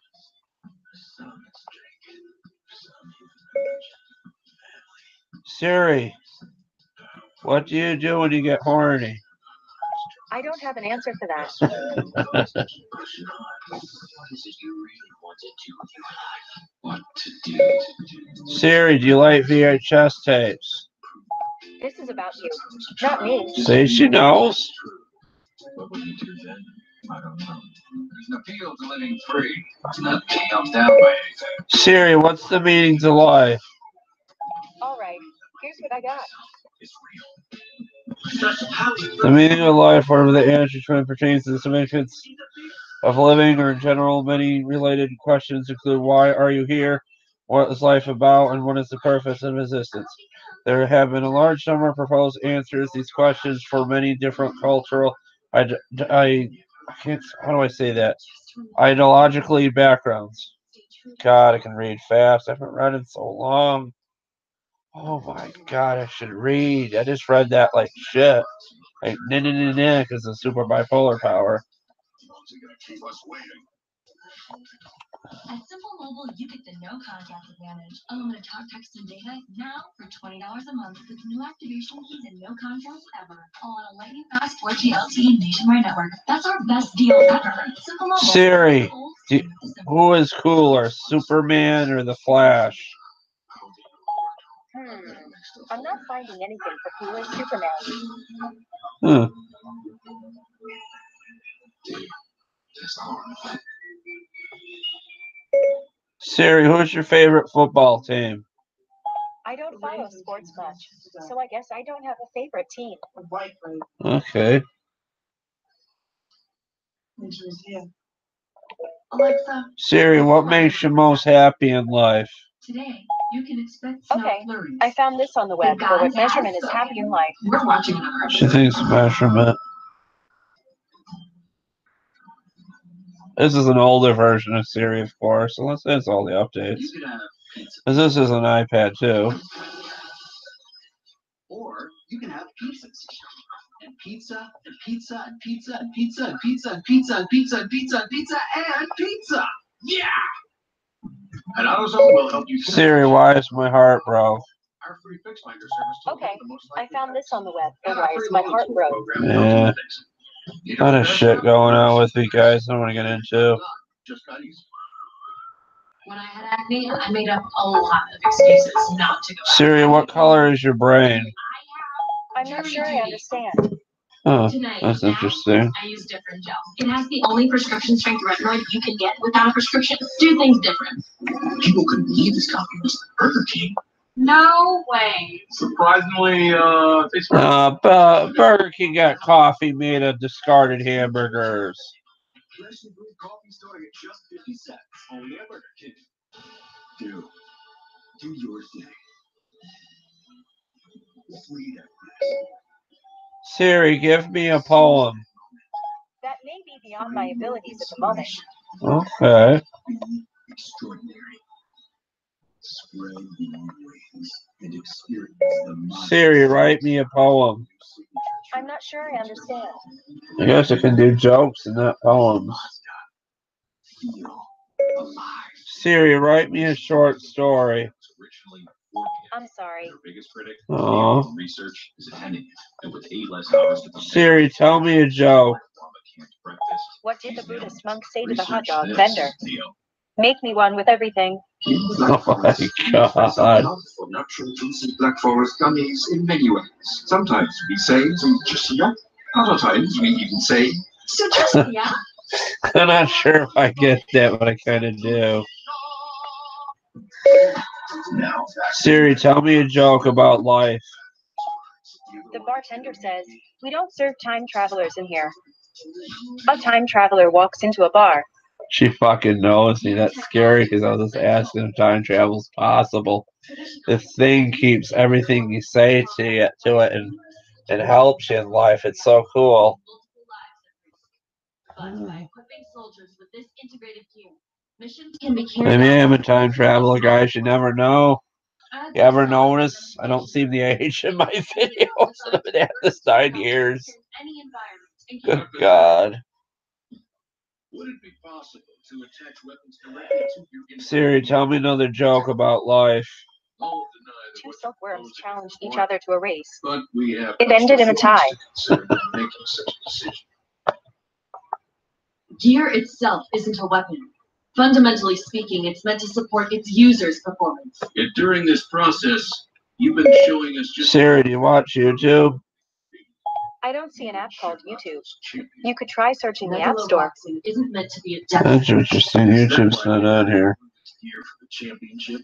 Siri, what do you do when you get horny? I don't have an answer for that. Siri, do you like VHS tapes? This is about you, not me. See, she knows. What would you do then? I don't know. There's an appeal to living free. It's not being held down by anything. Siri, what's the meaning to life? All right, here's what I got. It's real. The meaning of life, whatever the answer to it pertains to the significance of living or in general, many related questions include why are you here, what is life about, and what is the purpose of existence. There have been a large number of proposed answers to these questions for many different cultural, how do I say that? Ideologically backgrounds. God, I can read fast. I haven't read in so long. Oh my God, I should read. I just read that like shit. Like, because of super bipolar power. At Simple Mobile, you get the no contact advantage. Unlimited talk, text, and data now for $20 a month with no activation fees and no contracts ever. All on a lightning fast 4G LTE nationwide network. That's our best deal ever. Simple Mobile. Siri, who is cooler, Superman or the Flash? I'm not finding anything for cooler Superman. Hmm. Siri, who's your favorite football team? I don't follow sports much, so I guess I don't have a favorite team. Okay. Alexa. Siri, what makes you most happy in life? Today, you can expect Okay, I found this on the web for what measurement is happy in life. We're watching another. She thinks measurement. This is an older version of Siri, of course, unless it's all the updates. Because this is an iPad too. Or you can have pizzas. And pizza, and pizza, and pizza, and pizza, and pizza, and pizza, and pizza, and pizza, and pizza, and pizza. Yeah! And AutoZone will help you. Siri, why is my heart broke? Our free fix finder service. Okay, I found this on the web for why is my heart broke. Yeah. A lot of shit going on with me, guys. I don't want to get into. When I had acne, I made up a lot of excuses not to go out. Siri, what color is your brain? I'm not sure I understand. Oh, that's interesting. I use different gel. It has the only prescription strength retinoid you can get without a prescription. Do things different. People couldn't believe this company was Burger King. No way. Surprisingly, Burger King got coffee made of discarded hamburgers. Fresh and brewed coffee starting at just 50 cents. Only at Burger King. Do your thing. Sweet at first. Siri, give me a poem. That may be beyond my abilities at the moment. Okay. Extraordinary. Spread your wings and experience the Siri, write me a poem. I'm not sure I understand. I guess I can do jokes and not poems. Siri, write me a short story. I'm sorry. Oh. Siri, tell me a joke. What did the Buddhist monk say to the hot dog vendor? Make me one with everything. Oh my god. For natural juicy Black Forest gummies in many ways. Sometimes we say Sujusiya, other times we even say Sujusiya? I'm not sure if I get that, but I kind of do. Siri, tell me a joke about life. The bartender says, we don't serve time travelers in here. A time traveler walks into a bar. She fucking knows me. That's scary because I was just asking if time travel's possible. This thing keeps everything you say to it and helps you in life. It's so cool. Maybe I'm a time traveler, guys. You never know. You ever notice I don't seem the age in my videos? I've been at this 9 years. Good God. would it be possible to attach weapons directly to you? Siri, tell me another joke about life. Two silkworms challenged each other to a race. But we have It ended in a tie. making such a decision. Gear itself isn't a weapon. Fundamentally speaking, it's meant to support its user's performance. Yet during this process, you've been showing us just... Siri, do you watch YouTube? I don't see an app called YouTube. You could try searching the App Store. Isn't meant to be a That's interesting. YouTube's not on here. Gear for the championship.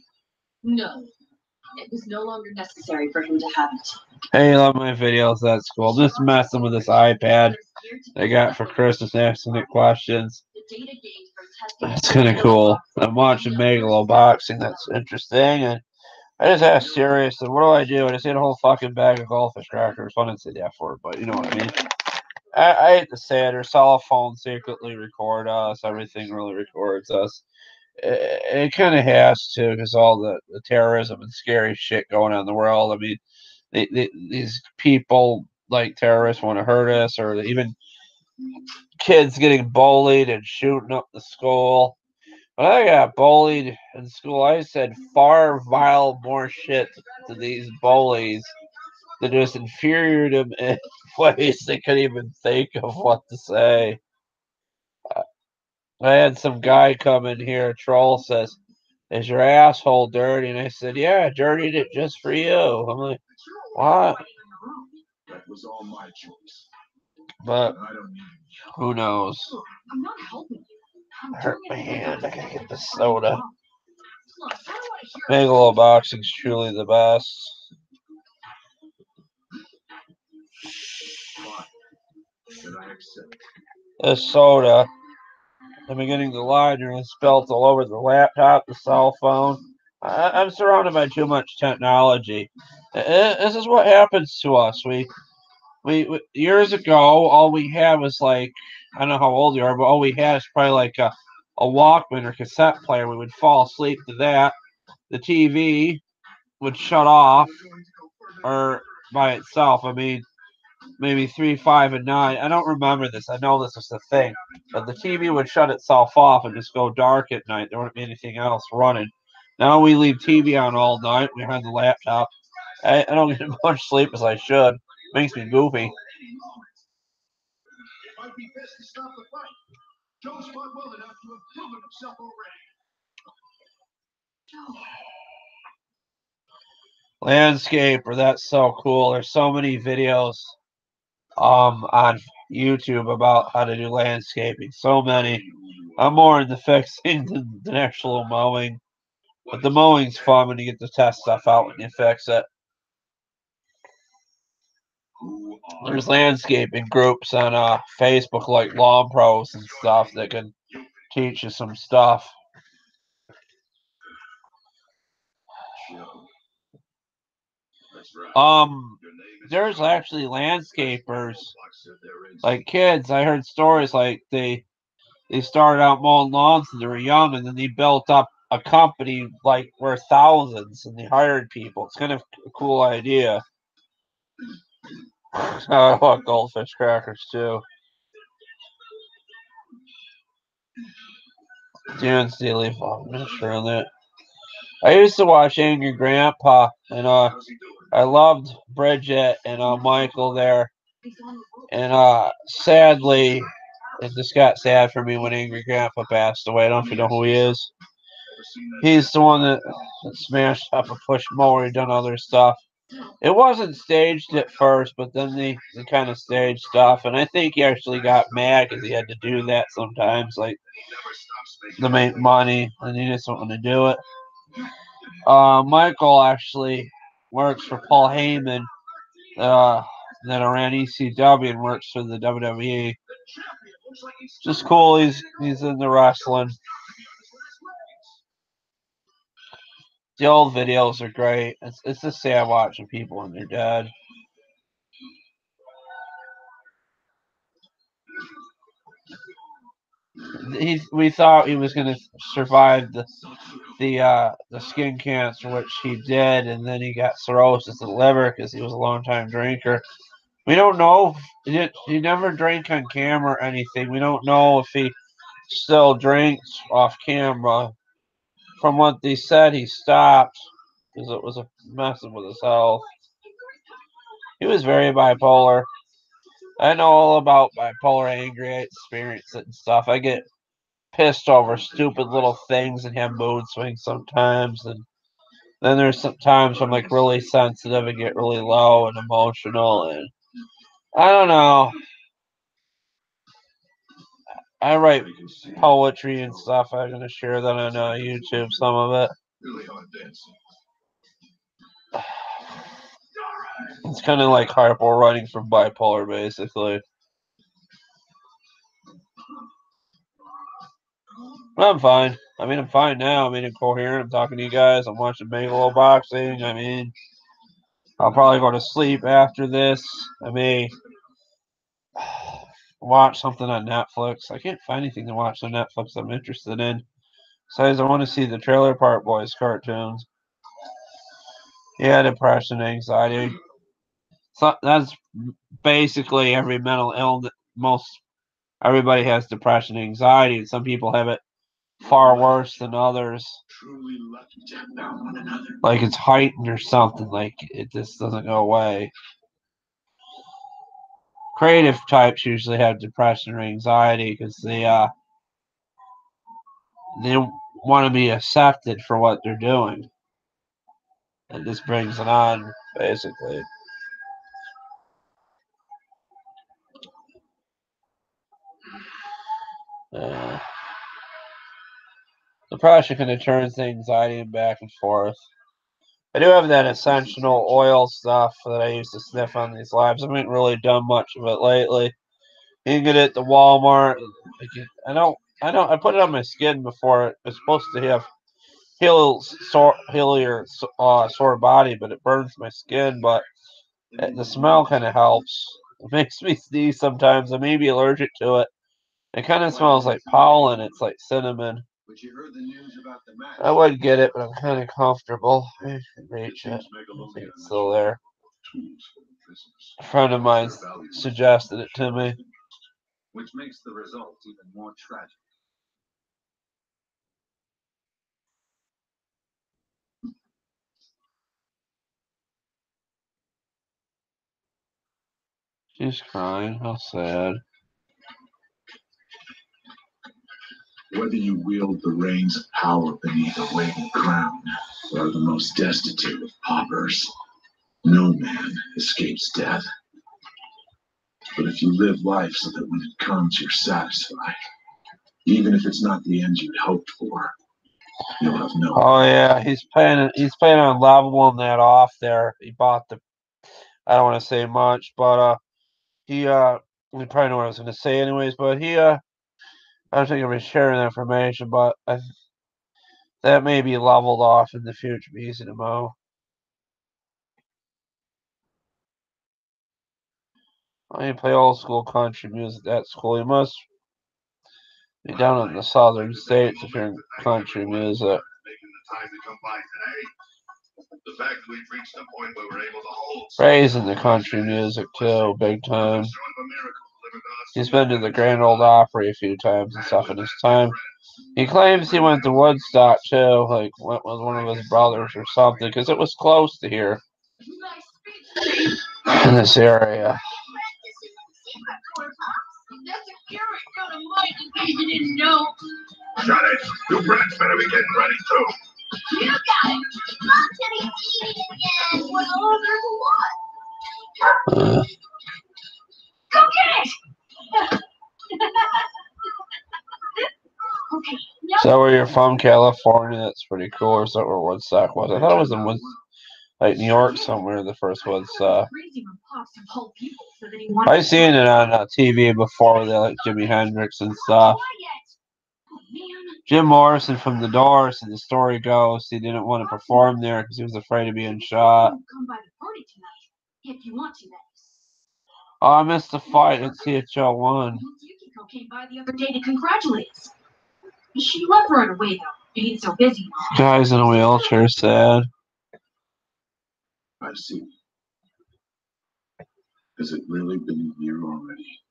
No. It was no longer necessary for him to have it. Hey, you love my videos. That's cool. I'm just messing with this iPad I got for Christmas, asking it questions. That's kind of cool. I'm watching Megalo boxing. That's interesting. And I just asked Siri, I said, what do? I just ate a whole fucking bag of goldfish crackers. I didn't say the F word, but you know what I mean. I hate to say it. Her cell phone secretly record us. Everything really records us. It kind of has to because all the terrorism and scary shit going on in the world. I mean, these people like terrorists want to hurt us, or even kids getting bullied and shooting up the school. When I got bullied in school, I said far vile more shit to these bullies that just infuriated them in ways they couldn't even think of what to say. I had some guy come in here, a troll says, is your asshole dirty? And I said, yeah, I dirtied it just for you. I'm like, what? That was all my choice. But I don't need who knows? I'm not helping you. I hurt my hand. I gotta get the soda. Megalo boxing's truly the best. This soda, I'm beginning to lie, and it's spilled all over the laptop, the cell phone. I'm surrounded by too much technology. This is what happens to us. We years ago, all we had was like, I don't know how old you are, but all we had is probably like a Walkman or cassette player. We would fall asleep to that. The TV would shut off or by itself. I mean, maybe 3, 5, and 9. I don't remember this. I know this is the thing. But the TV would shut itself off and just go dark at night. There wouldn't be anything else running. Now we leave TV on all night. We have the laptop. I don't get as much sleep as I should. Makes me goofy. It might be best to stop the fight. Joe's fought well enough to have proven himself already. Landscaper, that's so cool. There's so many videos on YouTube about how to do landscaping. So many. I'm more into fixing than actual mowing. But the mowing's fun when you get to test stuff out when you fix it. There's landscaping groups on Facebook like Lawn Pros and stuff that can teach you some stuff. There's actually landscapers, like kids. I heard stories like they started out mowing lawns when they were young, and then they built up a company like worth thousands, and they hired people. It's kind of a cool idea. I want goldfish crackers too. Darren Steely, I'm not sure on that. I used to watch Angry Grandpa, and I loved Bridget and Michael there. And sadly, it just got sad for me when Angry Grandpa passed away. I don't know if you know who he is. He's the one that smashed up a push mower and done other stuff. It wasn't staged at first, but then they kind of staged stuff. And I think he actually got mad because he had to do that sometimes, like to make money, and he just didn't want to do it. Michael actually works for Paul Heyman, that ran ECW and works for the WWE. Just cool. He's in the wrestling. The old videos are great. It's just sad watching people when they're dead. We thought he was going to survive the skin cancer, which he did, and then he got cirrhosis of the liver because he was a long time drinker. We don't know. He never drank on camera or anything. We don't know if he still drinks off camera. From what they said, he stopped because it was messing with his health. He was very bipolar. I know all about bipolar angry. I experience it and stuff. I get pissed over stupid little things and have mood swings sometimes. And then there's some times I'm like really sensitive and get really low and emotional. And I don't know. I write poetry and stuff. I'm going to share that on YouTube, some of it. It's kind of like hyper writing for bipolar, basically. But I'm fine. I mean, I'm fine now. I mean, I'm coherent. I'm talking to you guys. I'm watching Megalo boxing. I mean, I'll probably go to sleep after this. I may watch something on Netflix. I can't find anything to watch on Netflix I'm interested in. Besides, I want to see the Trailer Park Boys cartoons. Yeah, depression, anxiety. So that's basically every mental illness. Everybody has depression, anxiety, and some people have it far worse than others. Like it's heightened or something. Like it just doesn't go away. Creative types usually have depression or anxiety because they want to be accepted for what they're doing. It just brings it on, basically. Depression can turn anxiety and back and forth. I do have that essential oil stuff that I used to sniff on these lives. I haven't really done much of it lately. You can get it at the Walmart. I put it on my skin before. It's supposed to have heal your sore body, but it burns my skin. But the smell kind of helps. It makes me sneeze sometimes. I may be allergic to it. It kind of smells like pollen. It's like cinnamon. I would get it, but I'm kind of comfortable. I can reach it. I think it's still there. A friend of mine suggested it to me. Which makes the result even more tragic. She's crying. How sad. Whether you wield the reins of power beneath a waving crown, or are the most destitute of paupers, no man escapes death. But if you live life so that when it comes, you're satisfied, even if it's not the end you'd hoped for, you'll have no. Oh yeah, he's playing on leveling that off there. He bought the. I don't want to say much, but he you probably know what I was going to say anyways. But I don't think I'm sharing that information, but that may be leveled off in the future. Be easy to mow. I mean, play old school country music. That's cool. You must be down in the southern states if you're in country music. Raising the country music too, big time. He's been to the Grand Ole Opry a few times and stuff in his time. He claims he went to Woodstock too, like went with one of his brothers or something, because it was close to here in this area. Johnny, you brats better be getting ready too. You got it. Mom said he's eating again. Well, there's a lot. Go get it! Okay. Is that where you're from, California? That's pretty cool. Or is that where Woodstock was? I thought it was in like New York somewhere, the first Woodstock. I've seen it on TV before with like Jimi Hendrix and stuff. Jim Morrison from The Doors, and the story goes he didn't want to perform there because he was afraid of being shot. Oh, I missed the fight at CHL 1. Yukiko came by the other day to congratulate us. She left right away, though, being so busy. Guy's in a wheelchair, sad. I see. Has it really been a year already?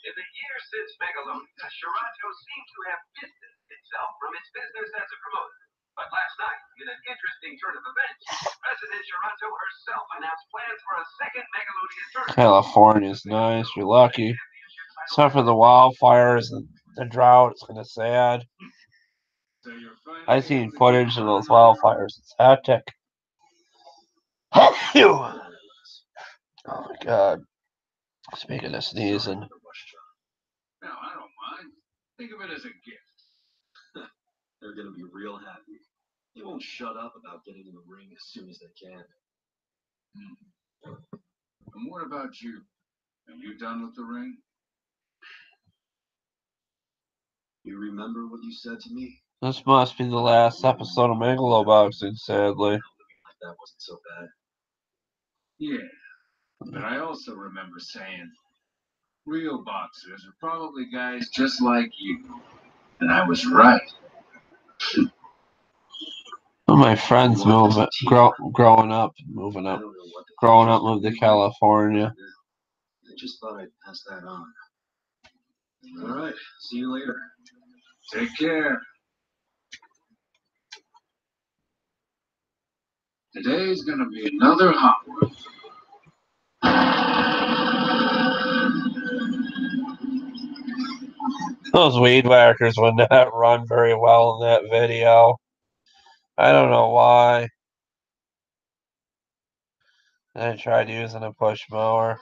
In the years since Megalonia, Shirato seemed to have distanced itself from its business as a promoter. But last night, in an interesting turn of events, President Shirato herself announced plans for a second Megalonia tournament. California's nice. You're lucky. Except for the wildfires and the drought, it's kind of sad. I've seen footage of those wildfires. It's hectic. Oh my God. Speaking of sneezing. Now, I don't mind. Think of it as a gift. They're going to be real happy. They won't shut up about getting in the ring as soon as they can. And what about you? Are you done with the ring? You remember what you said to me? This must be the last episode of Megalo Boxing, sadly. That wasn't so bad. Yeah, but I also remember saying, real boxers are probably guys just like you. And I was right. Well, my friends growing up, moving up, moved to California. I just thought I'd pass that on. All right, see you later. Take care. Today's gonna be another hot one. Those weed whackers would not run very well in that video. I don't know why. I tried using a push mower.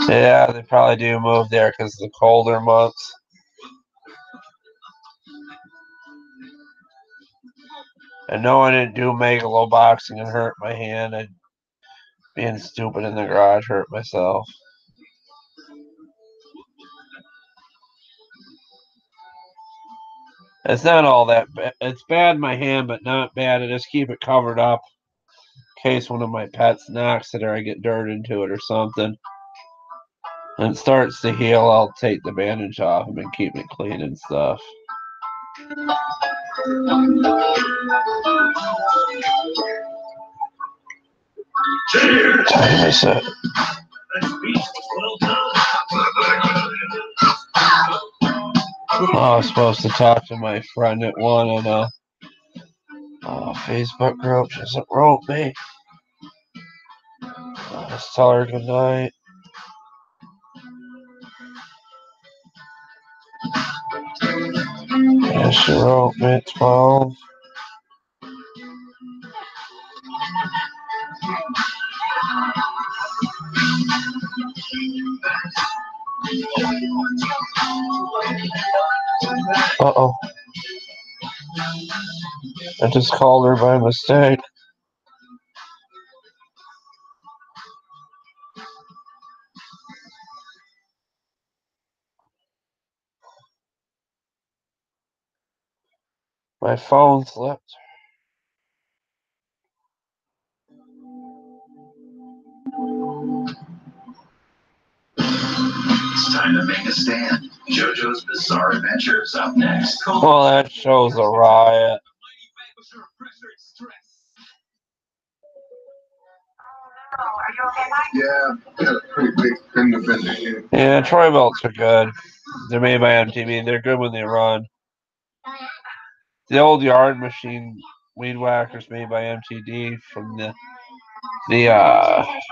Yeah, they probably do move there because of the colder months. And no, I didn't do Megalo boxing and hurt my hand. And being stupid in the garage hurt myself. It's not all that bad. It's bad in my hand, but not bad. I just keep it covered up in case one of my pets knocks it or I get dirt into it or something. When it starts to heal, I'll take the bandage off and keep it clean and stuff. Cheers! I miss it. Oh, I was supposed to talk to my friend at one on a Facebook group. She hasn't wrote me. Just tell her good night. Yeah, she wrote me at 12. Uh-oh. I just called her by mistake. My phone slipped. It's time to make a stand. JoJo's Bizarre Adventure is up next. Well, that shows a riot. Are you okay, Mike? Yeah, got a pretty big fender bender here. Yeah, Troy belts are good. They're made by MTV. They're good when they run. The old yard machine weed whackers made by MTD from the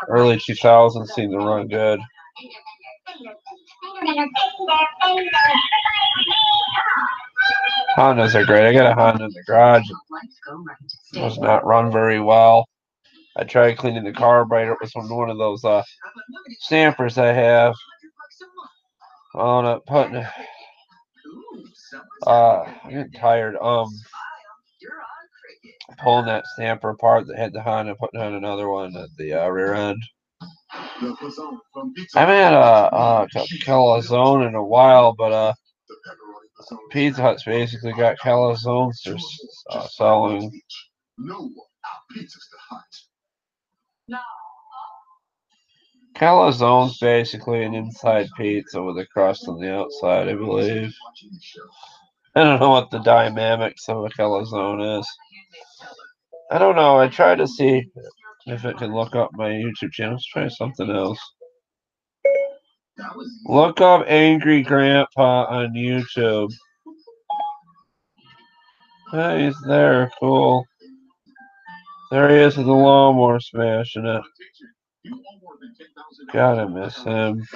early 2000s seem to run good. Hondas are great. I got a Honda in the garage. It does not run very well. I tried cleaning the carburetor with one of those stampers I have. On it, putting. I'm getting tired. Pulling that stamper apart that had the Honda, putting on another one at the rear end. I haven't had a calzone in a while, but Pizza Hut's basically got calzones they're selling. Calzone's basically an inside pizza with a crust on the outside, I believe. I don't know what the dynamics of a calzone is. I don't know. I tried to see if it can look up my YouTube channel. Let's try something else. Look up Angry Grandpa on YouTube. Hey, he's there. Cool. There he is with the lawnmower smashing it. God, I miss him.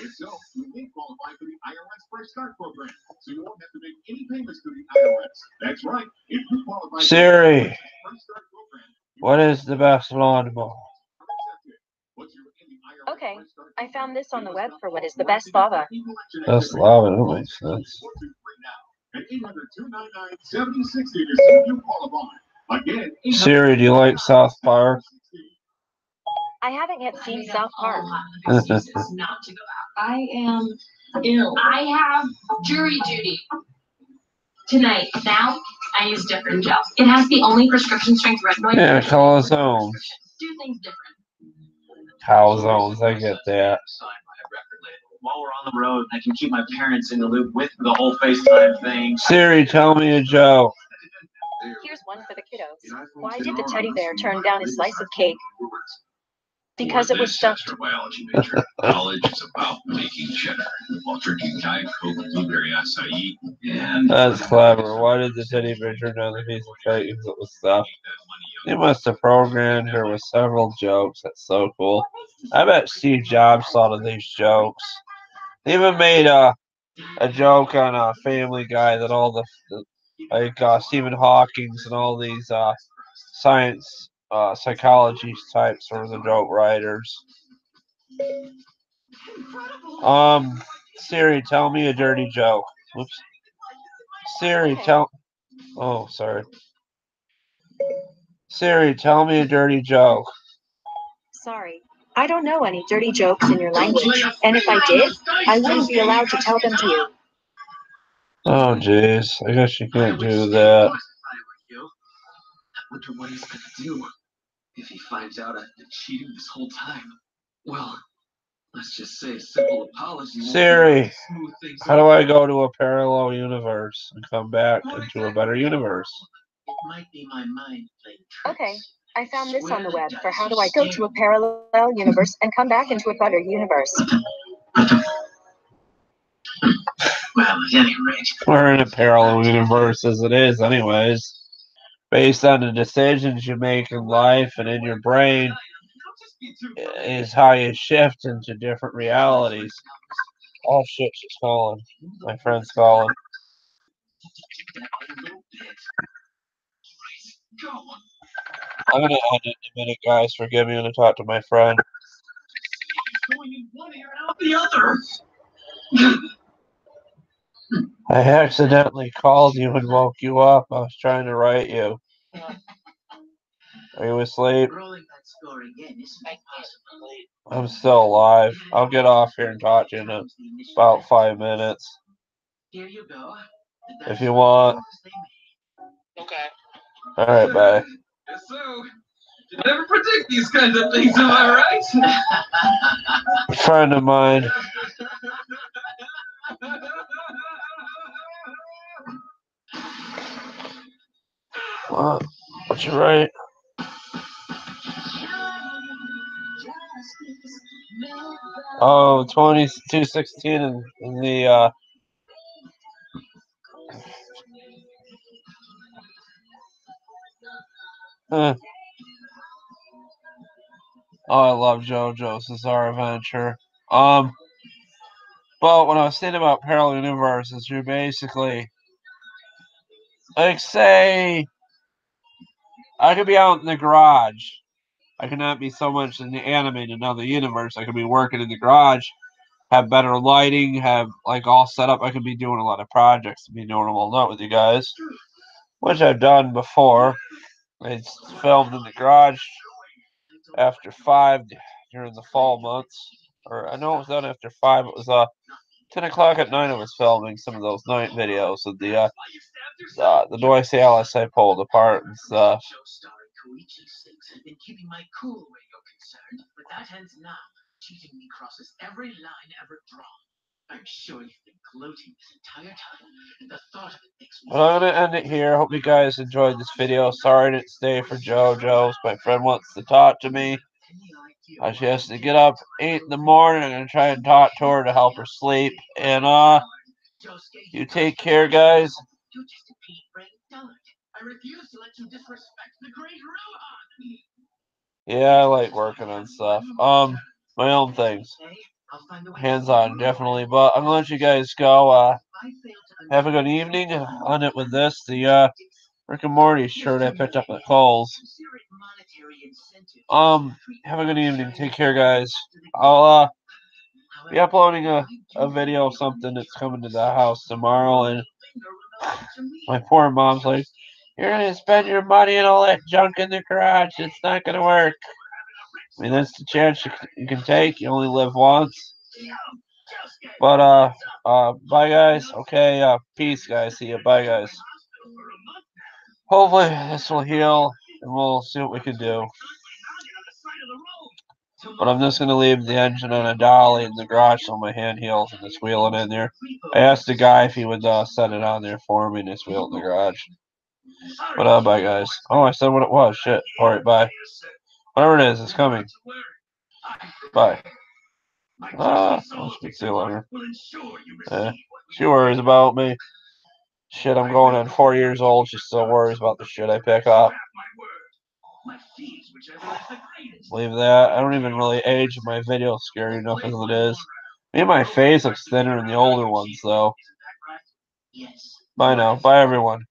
Siri, what is the best lawnmower? Okay, I found this on the web for what is the best lava. Best lava, that makes sense. Siri, do you like South Park? I haven't yet seen South Park. I am ill. I have jury duty tonight. Now I use different gel. It has the only prescription strength retinoid. Yeah, calzones. Do things different. Calzones, I get that. While we're on the road, I can keep my parents in the loop with the whole FaceTime thing. Siri, tell me a joke. Here's one for the kiddos. Why did the teddy bear turn down a slice of cake? Because it was stuffed. Biology major. Knowledge is about making cheddar while drinking Diet Coke, blueberry acai, and That's clever. Why did the teddy bear turn down the piece of cake because it was stuffed? They must have programmed her with several jokes. That's so cool. I bet Steve Jobs thought of these jokes. They even made a joke on Family Guy that all the Stephen Hawking's and all these science psychology types were the joke writers. Siri, tell me a dirty joke. Whoops. Siri, oh, sorry. Siri, tell me a dirty joke. Sorry, I don't know any dirty jokes in your language, and if I did, I wouldn't be allowed to tell them to you. Oh, jeez. I guess you can't do that. I wonder what he's gonna do if he finds out I've been cheating this whole time. Well, let's just say a simple apology. Siri, how do I go to a parallel universe and come back into a better universe? It might be my mind playing tricks. Okay, I found this on the web for how do I go to a parallel universe and come back into a better universe. Well, at any rate, We're in a parallel universe as it is, anyways. Based on the decisions you make in life and in your brain is how you shift into different realities. Oh shit, she's calling. My friend's calling. I'm gonna end it in a minute, guys. Forgive me when I talk to my friend. going in one ear and out the other. I accidentally called you and woke you up. I was trying to write you. Are you asleep? Rolling that score again isn't possible. I'm still alive. I'll get off here and talk to you in about 5 minutes. Here you go. If you want. Okay. Alright, bye. So, you never predict these kinds of things, am I right? Friend of mine. But you're right. Oh, 2216 in the oh, I love JoJo's Bizarre Adventure. But when I was thinking about parallel universes, you're basically like, say I could be out in the garage. I could not be so much in the anime in another universe. I could be working in the garage, have better lighting, have like all set up. I could be doing a lot of projects to be notable note with you guys, which I've done before. It's filmed in the garage after 5 during the fall months. Or I know it was done after 5. It was 10 o'clock at night I was filming some of those night videos of the noisy Alice I pulled apart and stuff. In keeping my cool where you're concerned, but that ends now. Cheating me crosses every line ever drawn. I'm sure you've been gloating this entire time, and the thought of it makes me. Well, I'm gonna end it here. Hope you guys enjoyed this video. Sorry I didn't stay for JoJo's. My friend wants to talk to me. She has to get up 8 in the morning. I'm gonna try and talk to her to help her sleep. And you take care, guys. You're just a pea-brain dullard. I refuse to let you disrespect the great Rohan. Yeah, I like working on stuff. My own things. Hands-on, definitely. But I'm gonna let you guys go. Have a good evening. On it with this, the Rick and Morty shirt I picked up at Kohl's. Have a good evening. Take care, guys. I'll be uploading a video of something that's coming to the house tomorrow, and my poor mom's like, "You're gonna spend your money and all that junk in the garage. It's not gonna work." I mean, that's the chance you can take. You only live once. But bye guys. Okay, peace guys. See ya. Bye guys. Hopefully this will heal and we'll see what we can do. But I'm just gonna leave the engine on a dolly in the garage so my hand heals and just wheel it in there. I asked the guy if he would set it on there for me and just wheel it in the garage. But bye guys. Oh, I said what it was. Shit. Alright, bye. Whatever it is, it's coming. Bye. I'll speak to you later. She worries about me. Shit, I'm going on 4 years old. She still worries about the shit I pick up. Leave that. I don't even really age my video scary enough as it is. Maybe my face looks thinner than the older ones, though. Bye now. Bye, everyone.